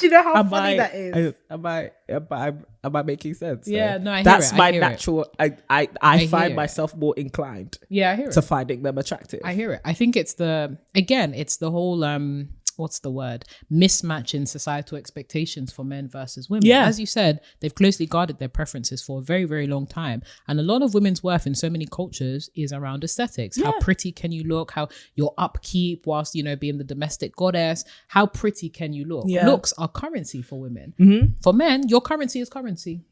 you know how funny that is? Am I making sense? Yeah, no, I hear That's it. my natural. I find myself more inclined. Yeah, I hear it. To finding them attractive. I hear it. I think it's the whole what's the word? Mismatch in societal expectations for men versus women. Yeah. As you said, they've closely guarded their preferences for a very, very long time. And a lot of women's worth in so many cultures is around aesthetics. Yeah. How pretty can you look? How your upkeep whilst, being the domestic goddess. How pretty can you look? Yeah. Looks are currency for women. Mm-hmm. For men, your currency is currency.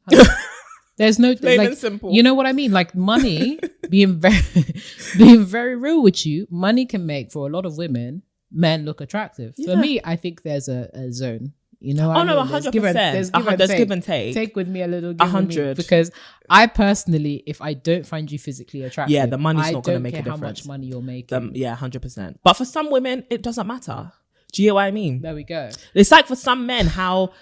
There's no plain and simple. You know what I mean? Like money, being very real with you, money can make for a lot of women men look attractive. Yeah. For me, I think there's a zone. You know what I mean? No, 100%. There's give and take. Take with me a little give 100. Because I personally, if I don't find you physically attractive, the money's not going to make a difference. How much money you're making. 100%. But for some women, it doesn't matter. Do you hear what I mean? There we go. It's like for some men, how,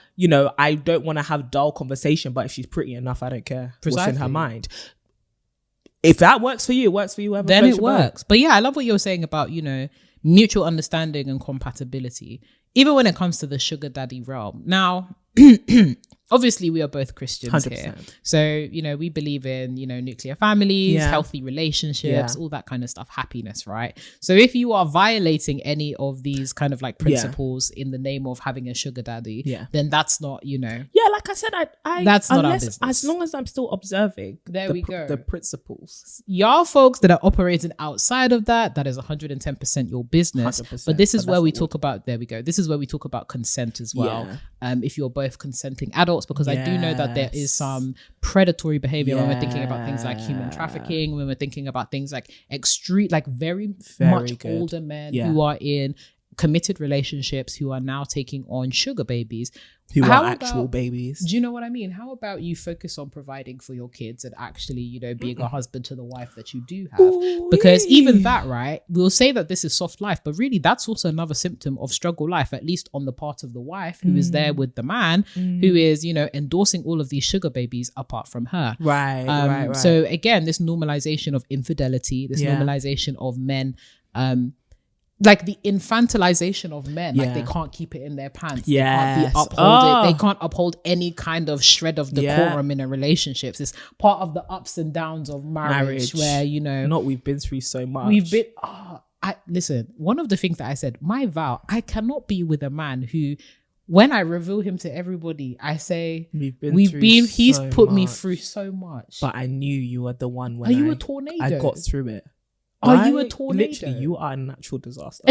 I don't want to have dull conversation, but if she's pretty enough, I don't care what's in her mind. If that works for you, it works for you. Then it works. But yeah, I love what you're saying about, mutual understanding and compatibility, even when it comes to the sugar daddy realm. Now, obviously we are both Christians 100%. Here. So, we believe in, nuclear families, healthy relationships, all that kind of stuff, happiness, right? So if you are violating any of these kind of like principles in the name of having a sugar daddy, then that's not, Yeah, like I said, that's not our business. As long as I'm still observing we go. The principles. Y'all folks that are operating outside of that is 110% your business. 100%, but this is where we talk about, this is where we talk about consent as well. If you're both consenting adults, because I do know that there is some predatory behavior when we're thinking about things like human trafficking, when we're thinking about things like extreme, like very much good. Older men who are in committed relationships who are now taking on sugar babies. Who are actual babies. Do you know what I mean? How about you focus on providing for your kids and actually, being a husband to the wife that you do have? Ooh, because even that, right? We'll say that this is soft life, but really that's also another symptom of struggle life, at least on the part of the wife who is there with the man who is, endorsing all of these sugar babies apart from her. Right. So again, this normalization of infidelity, this normalization of men, like the infantilization of men, like they can't keep it in their pants. They can't uphold any kind of shred of decorum in a relationship. It's part of the ups and downs of marriage. Where, we've been through so much. Listen, one of the things that I said, my vow, I cannot be with a man who, when I reveal him to everybody, I say, he's put me through so much. But I knew you were the one when you a tornado? I got through it. Are you a tornado? Literally, you are a natural disaster.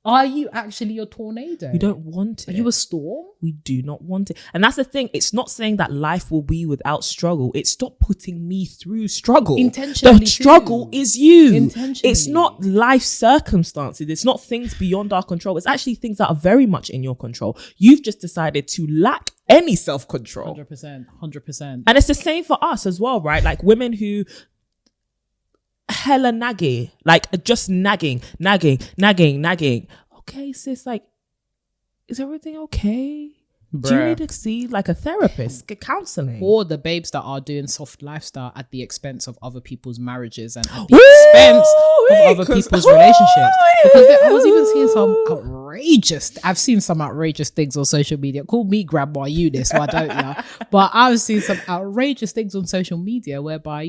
Are you actually a tornado? We don't want it. Are you a storm? We do not want it. And that's the thing. It's not saying that life will be without struggle. It's stop putting me through struggle. Intentionally. The struggle is you. Intentionally. It's not life circumstances. It's not things beyond our control. It's actually things that are very much in your control. You've just decided to lack any self-control. 100%. And it's the same for us as well, right? Like women who hella nagging, like just nagging. Okay, sis, like, is everything okay? Bruh. Do you need to see like a therapist, get counseling? Or the babes that are doing soft lifestyle at the expense of other people's marriages and at the expense of other people's relationships. Because I was even seeing I've seen some outrageous things on social media. Call me Grandma Eunice, why don't you? But I've seen some outrageous things on social media whereby,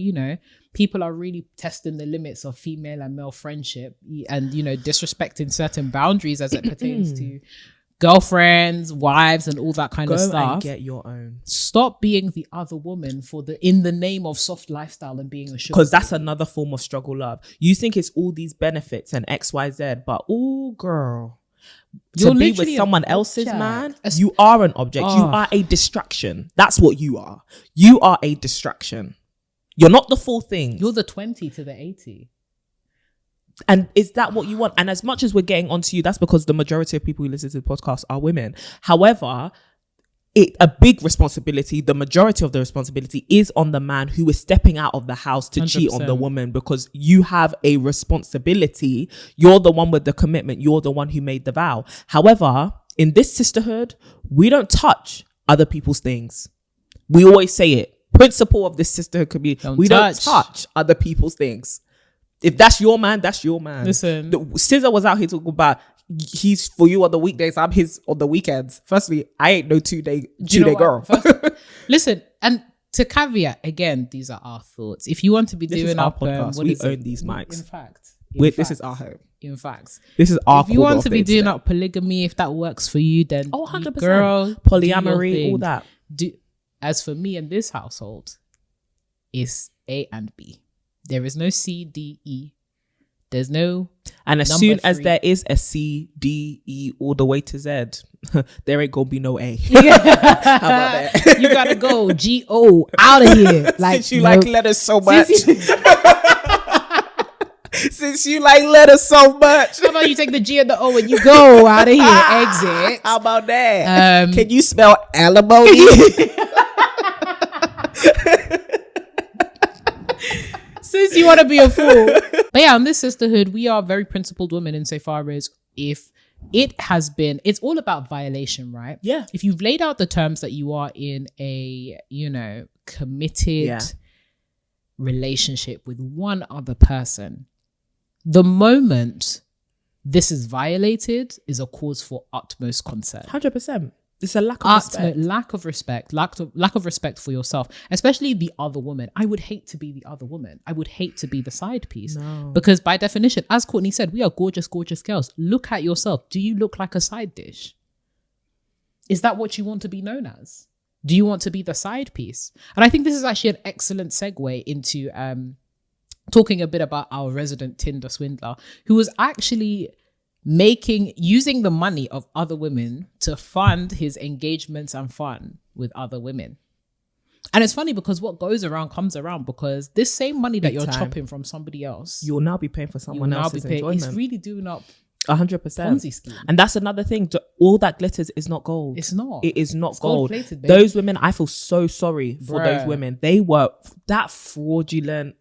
people are really testing the limits of female and male friendship and, disrespecting certain boundaries as it pertains to girlfriends, wives, and all that kind of stuff. Go and get your own. Stop being the other woman in the name of soft lifestyle and being a sugar. Because that's another form of struggle love. You think it's all these benefits and XYZ, but girl, to be with someone else's man, you are an object. You are a distraction. That's what you are. You are a distraction. You're not the full thing. You're the 20 to the 80. And is that what you want? And as much as we're getting onto you, that's because the majority of people who listen to the podcast are women. However, a big responsibility, the majority of the responsibility is on the man who is stepping out of the house to 100%. Cheat on the woman, because you have a responsibility. You're the one with the commitment. You're the one who made the vow. However, in this sisterhood, we don't touch other people's things. We always say it. Principle of this sisterhood community. Don't touch other people's things. If that's your man, that's your man. Listen, Scissor was out here talking about he's for you on the weekdays, I'm his on the weekends. Firstly, I ain't no two-day girl. Listen, and to caveat, again, these are our thoughts. If you want to be doing our podcast, we own these mics. In fact, this is our home. In fact, this is our. If you want to be doing up polygamy, if that works for you, then 100%. Girl, polyamory, all that. As for me and this household, it's A and B. There is no C, D, E. There's no. And as soon as there is a C, D, E, all the way to Z, there ain't gonna be no A. How about that? You gotta go G-O out of here. Since you like letters so much. Since you like letters so much. How about you take the G and the O and you go out of here? Exit. How about that? Can you spell alimony? Since you want to be a fool. But yeah, on this sisterhood, we are very principled women insofar as if it's all about violation, right? Yeah. If you've laid out the terms that you are in a, committed relationship with one other person, the moment this is violated is a cause for utmost concern. 100%. It's a lack of respect. Lack of respect for yourself, especially the other woman. I would hate to be the other woman. I would hate to be the side piece. No. Because by definition, as Courtney said, we are gorgeous, gorgeous girls. Look at yourself. Do you look like a side dish? Is that what you want to be known as? Do you want to be the side piece? And I think this is actually an excellent segue into talking a bit about our resident Tinder swindler, who was actually using the money of other women to fund his engagements and fun with other women. And it's funny because what goes around comes around, because this same money that you're chopping from somebody else, you'll now be paying for someone else's enjoyment. He's really doing up 100%. Ponzi scheme. And that's another thing. All that glitters is not gold. It's not. It is not gold. Gold-plated, those women, I feel so sorry for those women. They were that fraudulent.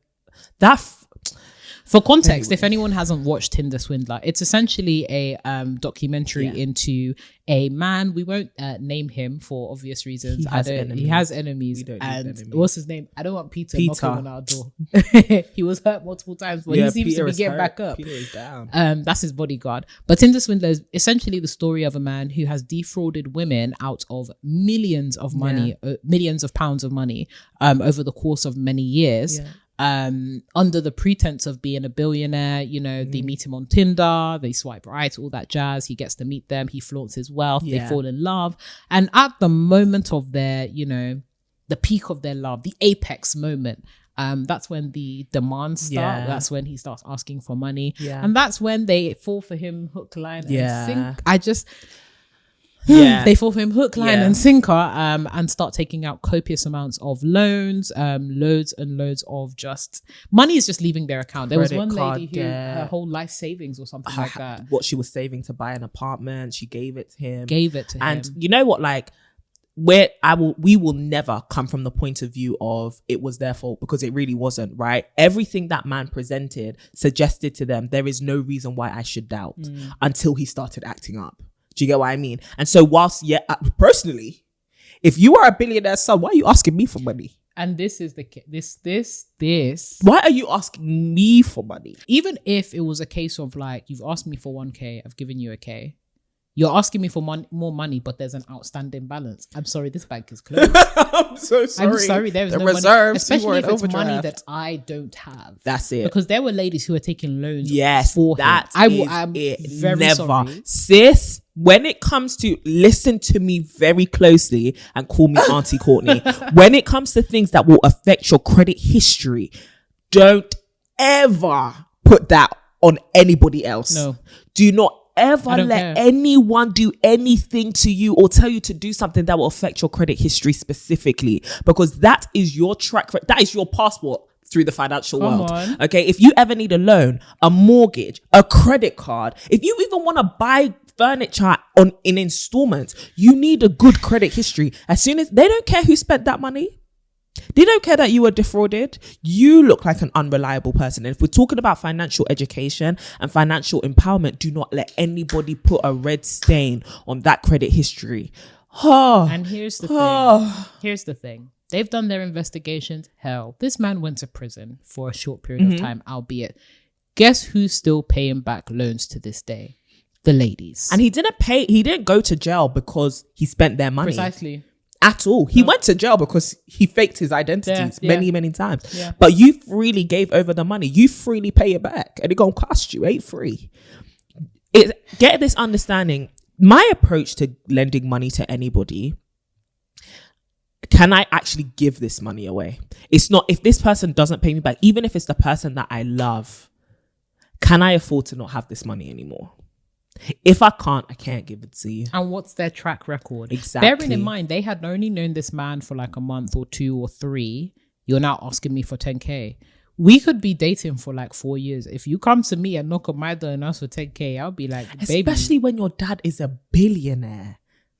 For context, if anyone hasn't watched Tinder Swindler, it's essentially a documentary into a man. We won't name him for obvious reasons. He has enemies. And what's his name? I don't want Peter knocking on our door. He was hurt multiple times, but he seems to be getting back up. Peter is down. That's his bodyguard. But Tinder Swindler is essentially the story of a man who has defrauded women out of millions of money, millions of pounds of money over the course of many years. Under the pretense of being a billionaire. They meet him on Tinder, they swipe right, all that jazz. He gets to meet them, he flaunts his wealth, they fall in love. And at the moment of their, the peak of their love, the apex moment, that's when the demands start. That's when he starts asking for money. And that's when they fall for him hook, line, and sink. They fall for him hook, line, and sinker, and start taking out copious amounts of loans, loads and loads of just money is just leaving their account. There was one lady who her whole life savings or something like that. What she was saving to buy an apartment, she gave it to him. And you know what, we will never come from the point of view of it was their fault, because it really wasn't, right? Everything that man presented suggested to them there is no reason why I should doubt until he started acting up. Do you get what I mean? And so whilst, personally, if you are a billionaire son, why are you asking me for money? And this is this. Why are you asking me for money? Even if it was a case of you've asked me for 1K, I've given you a K. You're asking me for more money, but there's an outstanding balance. I'm sorry, this bank is closed. I'm so sorry. I'm sorry, there is no reserves, money. Especially if it's overdraft. money that I don't have. That's it. Because there were ladies who were taking loans for that him. I'm very never. sorry. Sis, when it comes to, listen to me very closely and call me Auntie Courtney. When it comes to things that will affect your credit history, don't ever put that on anybody else. No. Do not ever let anyone do anything to you or tell you to do something that will affect your credit history specifically, because that is your track record. That is your passport through the financial world. Okay, if you ever need a loan, a mortgage, a credit card, if you even want to buy furniture in installments, you need a good credit history. As soon as they don't care who spent that money, they don't care that you were defrauded. You look like an unreliable person. And if we're talking about financial education and financial empowerment, do not let anybody put a red stain on that credit history. And here's the thing. Here's the thing. They've done their investigations. Hell, this man went to prison for a short period of time, albeit. Guess who's still paying back loans to this day? The ladies. And he didn't go to jail because he spent their money. Precisely. At all. He went to jail because he faked his identities many times. Yeah. But you freely gave over the money. You freely pay it back. And it gonna cost you. Ain't free. Get this understanding. My approach to lending money to anybody, can I actually give this money away? It's not, if this person doesn't pay me back, even if it's the person that I love, can I afford to not have this money anymore? If I can't give it to you. And what's their track record? Exactly. Bearing in mind, they had only known this man for like a month or 2 or 3. You're now asking me for 10K. We could be dating for like 4 years. If you come to me and knock on my door and ask for 10K, I'll be like, baby. Especially when your dad is a billionaire.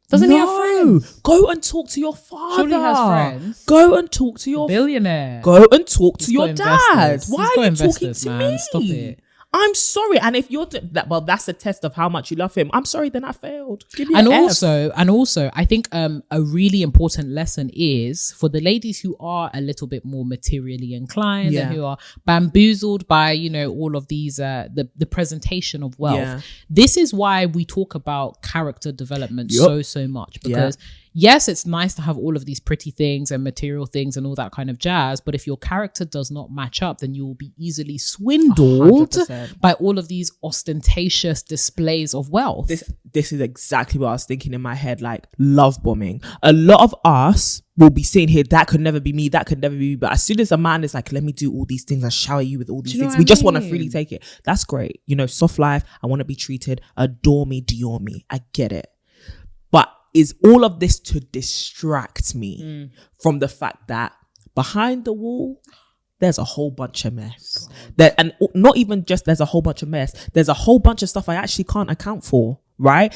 Doesn't he have friends? Go and talk to your father. Surely he has friends. Go and talk to your billionaire. Go and talk to your dad. Why are you talking to me? Stop it. I'm sorry. And if you're well, that's a test of how much you love him. I'm sorry, then I failed. Give me and an also, I think a really important lesson is for the ladies who are a little bit more materially inclined and who are bamboozled by, all of these, the presentation of wealth. Yeah. This is why we talk about character development so much, because yes, it's nice to have all of these pretty things and material things and all that kind of jazz. But if your character does not match up, then you will be easily swindled 100%. By all of these ostentatious displays of wealth. This is exactly what I was thinking in my head, like love bombing. A lot of us will be saying here, that could never be me, that could never be me. But as soon as a man is like, let me do all these things and shower you with all these things, we just want to freely take it. That's great. Soft life, I want to be treated, adore me, dior me. I get it. But is all of this to distract me from the fact that behind the wall, there's a whole bunch of mess. And not even just there's a whole bunch of mess. There's a whole bunch of stuff I actually can't account for, right?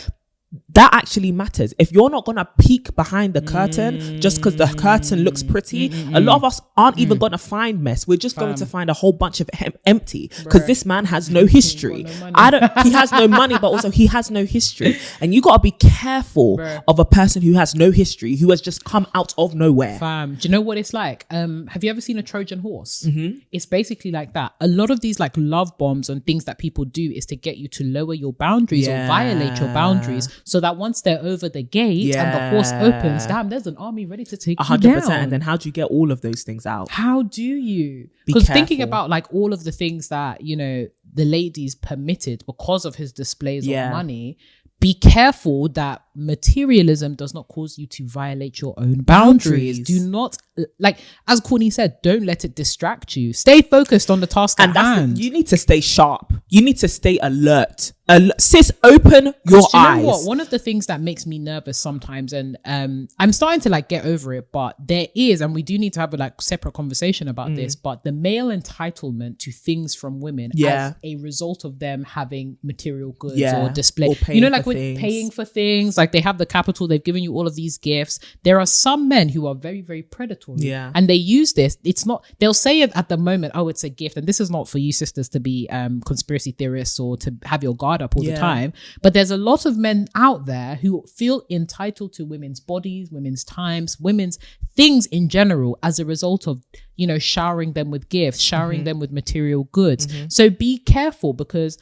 That actually matters. If you're not going to peek behind the curtain just because the curtain looks pretty, a lot of us aren't even going to find mess. We're just going to find a whole bunch of empty because this man has no history. He has no money, but also he has no history. And you got to be careful of a person who has no history, who has just come out of nowhere. Fam, do you know what it's like? Have you ever seen a Trojan horse? It's basically like that. A lot of these like love bombs and things that people do is to get you to lower your boundaries or violate your boundaries. So that once they're over the gate and the horse opens, damn, there's an army ready to take 100%, you down. And then how do you get all of those things out? How do you? Because thinking about like all of the things that, the ladies permitted because of his displays of money, be careful that materialism does not cause you to violate your own boundaries. Do not, like, as Courtney said, don't let it distract you. Stay focused on the task at hand. You need to stay sharp. You need to stay alert. Sis, open your eyes. You know what? One of the things that makes me nervous sometimes, and I'm starting to like get over it, but there is, and we do need to have a like separate conversation about this, but the male entitlement to things from women as a result of them having material goods or display. Or like with paying for things, like they have the capital, they've given you all of these gifts. There are some men who are very, very predatory. And they use this. It's not, they'll say it at the moment, oh, it's a gift. And this is not for you sisters to be conspiracy theorists or to have your guard up all the time. But there's a lot of men out there who feel entitled to women's bodies, women's times, women's things in general as a result of, showering them with gifts, showering them with material goods. So be careful, because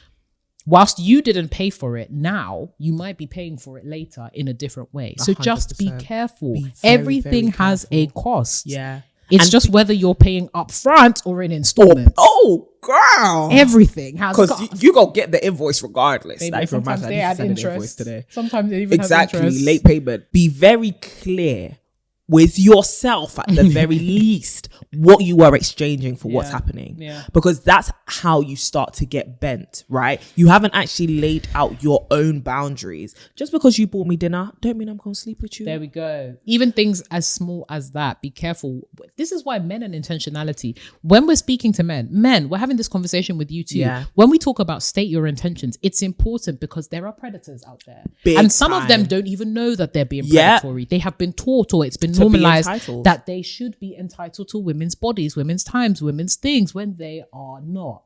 whilst you didn't pay for it now, you might be paying for it later in a different way. So 100%. Just be careful. Everything has a cost. Yeah. It's just whether you're paying up front or in installments. Oh, girl. Everything has cost. Because you gonna get the invoice regardless. Baby, sometimes they add interest. Sometimes they even exactly, have interest. Late payment. Be very clear with yourself at the very least what you are exchanging for what's happening. Yeah. Because that's how you start to get bent, right? You haven't actually laid out your own boundaries. Just because you bought me dinner, don't mean I'm going to sleep with you. There we go. Even things as small as that, be careful. This is why men and intentionality, when we're speaking to men, we're having this conversation with you too. Yeah. When we talk about state your intentions, it's important because there are predators out there. And some of them don't even know that they're being predatory. They have been taught or it's been normalized that they should be entitled to women's bodies, women's times, women's things when they are not.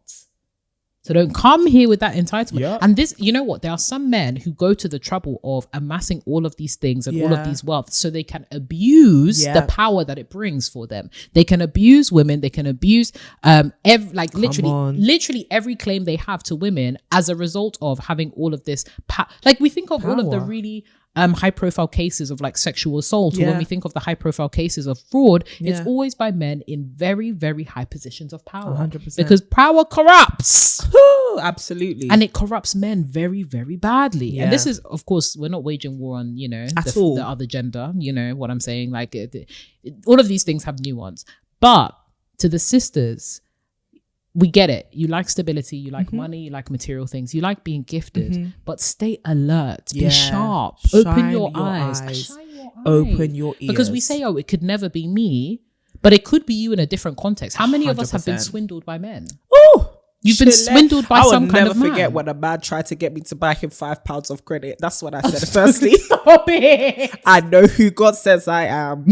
So don't come here with that entitlement. Yeah. And this, you know what? There are some men who go to the trouble of amassing all of these things and all of these wealth so they can abuse the power that it brings for them. They can abuse women. They can abuse literally every claim they have to women as a result of having all of this like we think of power. All of the really high profile cases of like sexual assault, or when we think of the high profile cases of fraud, it's always by men in very, very high positions of power. 100%. Because power corrupts. Absolutely. And it corrupts men very, very badly. Yeah. And this is, of course, we're not waging war on, the other gender, you know what I'm saying? Like all of these things have nuance. But to the sisters, we get it. You like stability, you like money, you like material things, you like being gifted, but stay alert, be sharp, open your eyes. Shine your eyes. Open your ears. Because we say, it could never be me, but it could be you in a different context. How many of us have been swindled by men? Oh, you've been swindled by some kind of man. I will never forget when a man tried to get me to buy him £5 of credit. That's what I said firstly. Stop it. I know who God says I am.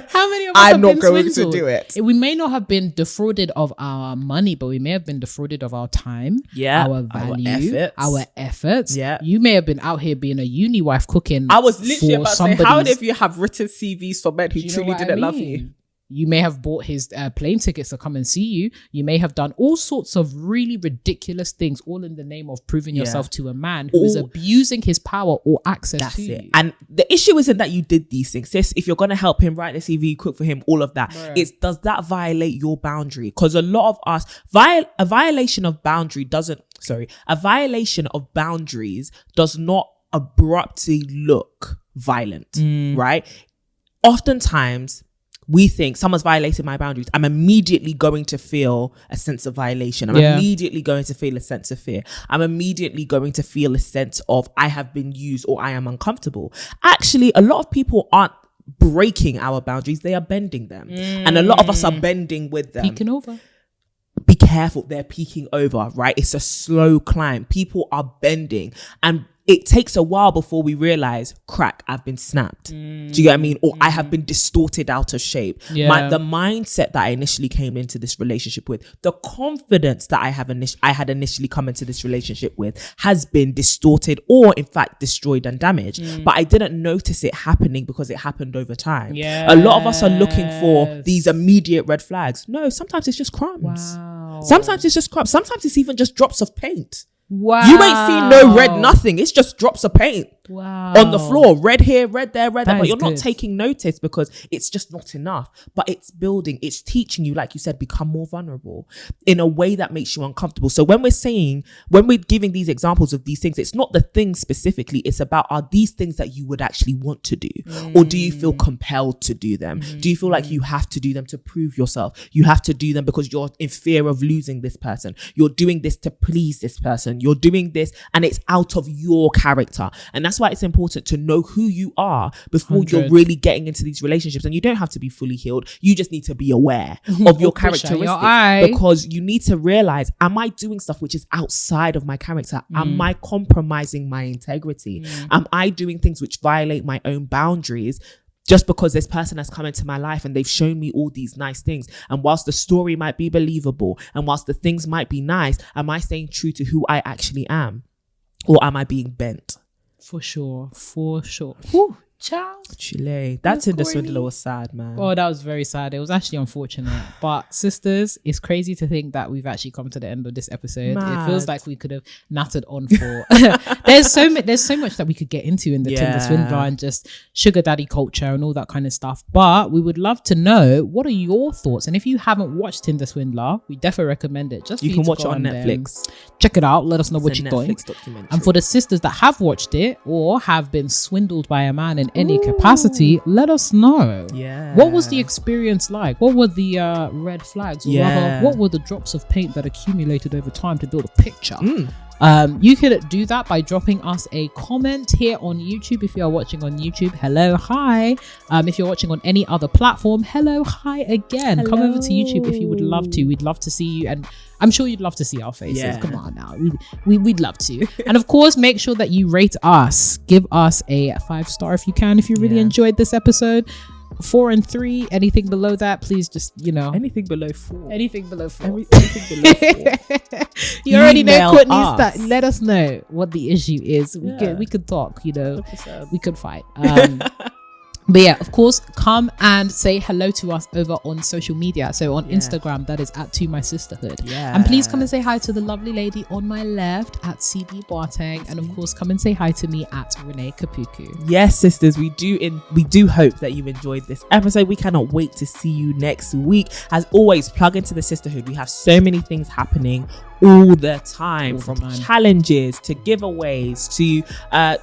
How many of us I'm not going to do it. We may not have been defrauded of our money, but we may have been defrauded of our time, our value, our efforts. Yeah. You may have been out here being a uni wife cooking. I was literally about to say, how many of you have written CVs for men who truly didn't love you? You may have bought his plane tickets to come and see you. You may have done all sorts of really ridiculous things, all in the name of proving yourself to a man who is abusing his power or access to you. And the issue isn't that you did these things. If you're going to help him, write the CV, cook for him, all of that. Right. It's, does that violate your boundary? Because a lot of us, a violation of boundaries does not abruptly look violent, right? Oftentimes, we think someone's violated my boundaries. I'm immediately going to feel a sense of violation. I'm immediately going to feel a sense of fear. I'm immediately going to feel a sense of I have been used or I am uncomfortable. Actually, a lot of people aren't breaking our boundaries. They are bending them. And a lot of us are bending with them. Peeking over. Be careful. They're peeking over, right? It's a slow climb. People are bending. And it takes a while before we realize, crack, I've been snapped. Do you get what I mean? Or I have been distorted out of shape. Yeah. The mindset that I initially came into this relationship with, the confidence that I had initially come into this relationship with has been distorted or in fact destroyed and damaged. But I didn't notice it happening because it happened over time. A lot of us are looking for these immediate red flags. No, sometimes it's just crumbs. Wow. Sometimes it's just crumbs. Sometimes it's even just drops of paint. Wow. You ain't seen no red nothing. It's just drops of paint. Wow. On the floor. Red here, red there, red there. But you're not good. taking notice because it's just not enough. But it's building, it's teaching you, like you said, become more vulnerable in a way that makes you uncomfortable. So when we're giving these examples of these things, it's not the things specifically. It's about, are these things that you would actually want to do? Or do you feel compelled to do them? Do you feel like you have to do them to prove yourself? You have to do them because you're in fear of losing this person. You're doing this to please this person. You're doing this and it's out of your character. And that's why it's important to know who you are before 100. You're really getting into these relationships. And you don't have to be fully healed. You just need to be aware of your characteristics, because you need to realize, am I doing stuff which is outside of my character? Am I compromising my integrity? Am I doing things which violate my own boundaries? Just because this person has come into my life and they've shown me all these nice things. And whilst the story might be believable and whilst the things might be nice, am I staying true to who I actually am? Or am I being bent? For sure. Whew. Ciao. Chile. That Tinder Swindler was sad, man. Oh, that was very sad. It was actually unfortunate. But sisters, it's crazy to think that we've actually come to the end of this episode. Mad. It feels like we could have nattered on for there's so much that we could get into in the Tinder Swindler and just sugar daddy culture and all that kind of stuff. But we would love to know, what are your thoughts? And if you haven't watched Tinder Swindler, we definitely recommend it. Just you can watch it on Netflix. Check it out. Let us know what you think. And for the sisters that have watched it or have been swindled by a man in any capacity, let us know. What was the experience like? What were the red flags? Or rather, what were the drops of paint that accumulated over time to build a picture? You could do that by dropping us a comment here on YouTube. If you are watching on YouTube, hello, hi. If you're watching on any other platform, hello, hi again. Hello. Come over to YouTube if you would love to. We'd love to see you, and I'm sure you'd love to see our faces. Come on now, we'd love to. And of course, make sure that you rate us. Give us a 5-star if you can, if you really enjoyed this episode. 4 and 3, anything below that, please just, anything below 4. Anything below 4. Anything below 4. You already know Courtney's let us know what the issue is. We could talk, we could fight. But yeah, of course, come and say hello to us over on social media. So on Instagram, that is at To My Sisterhood. And please come and say hi to the lovely lady on my left at CB Boateng. And of course, come and say hi to me at Renee Kapuku. Yes, sisters, we do hope that you enjoyed this episode. We cannot wait to see you next week. As always, plug into the sisterhood. We have so many things happening all the time, from challenges to giveaways to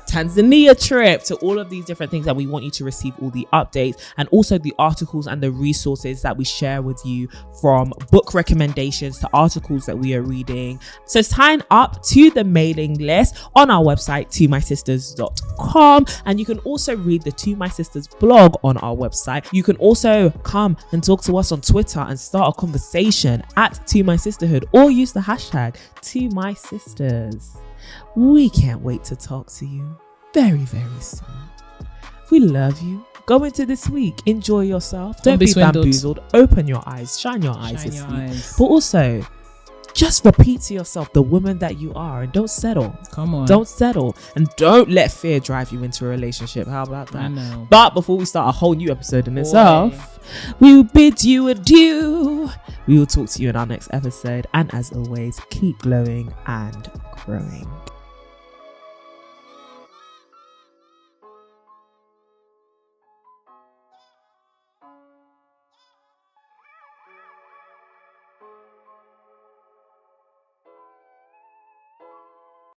Tanzania trip to all of these different things, that we want you to receive all the updates and also the articles and the resources that we share with you, from book recommendations to articles that we are reading. So sign up to the mailing list on our website, tomysisters.com, and you can also read the To My Sisters blog on our website. You can also come and talk to us on Twitter and start a conversation at To My Sisterhood, or use the hashtag To My Sisters. We can't wait to talk to you very, very soon. We love you. Go into this week, enjoy yourself. Don't be bamboozled. Open your eyes, shine your eyes this week. But also, just repeat to yourself the woman that you are, and don't settle. Come on. Don't settle, and don't let fear drive you into a relationship. How about that? I know. But before we start a whole new episode in itself, we will bid you adieu. We will talk to you in our next episode. And as always, keep glowing and growing.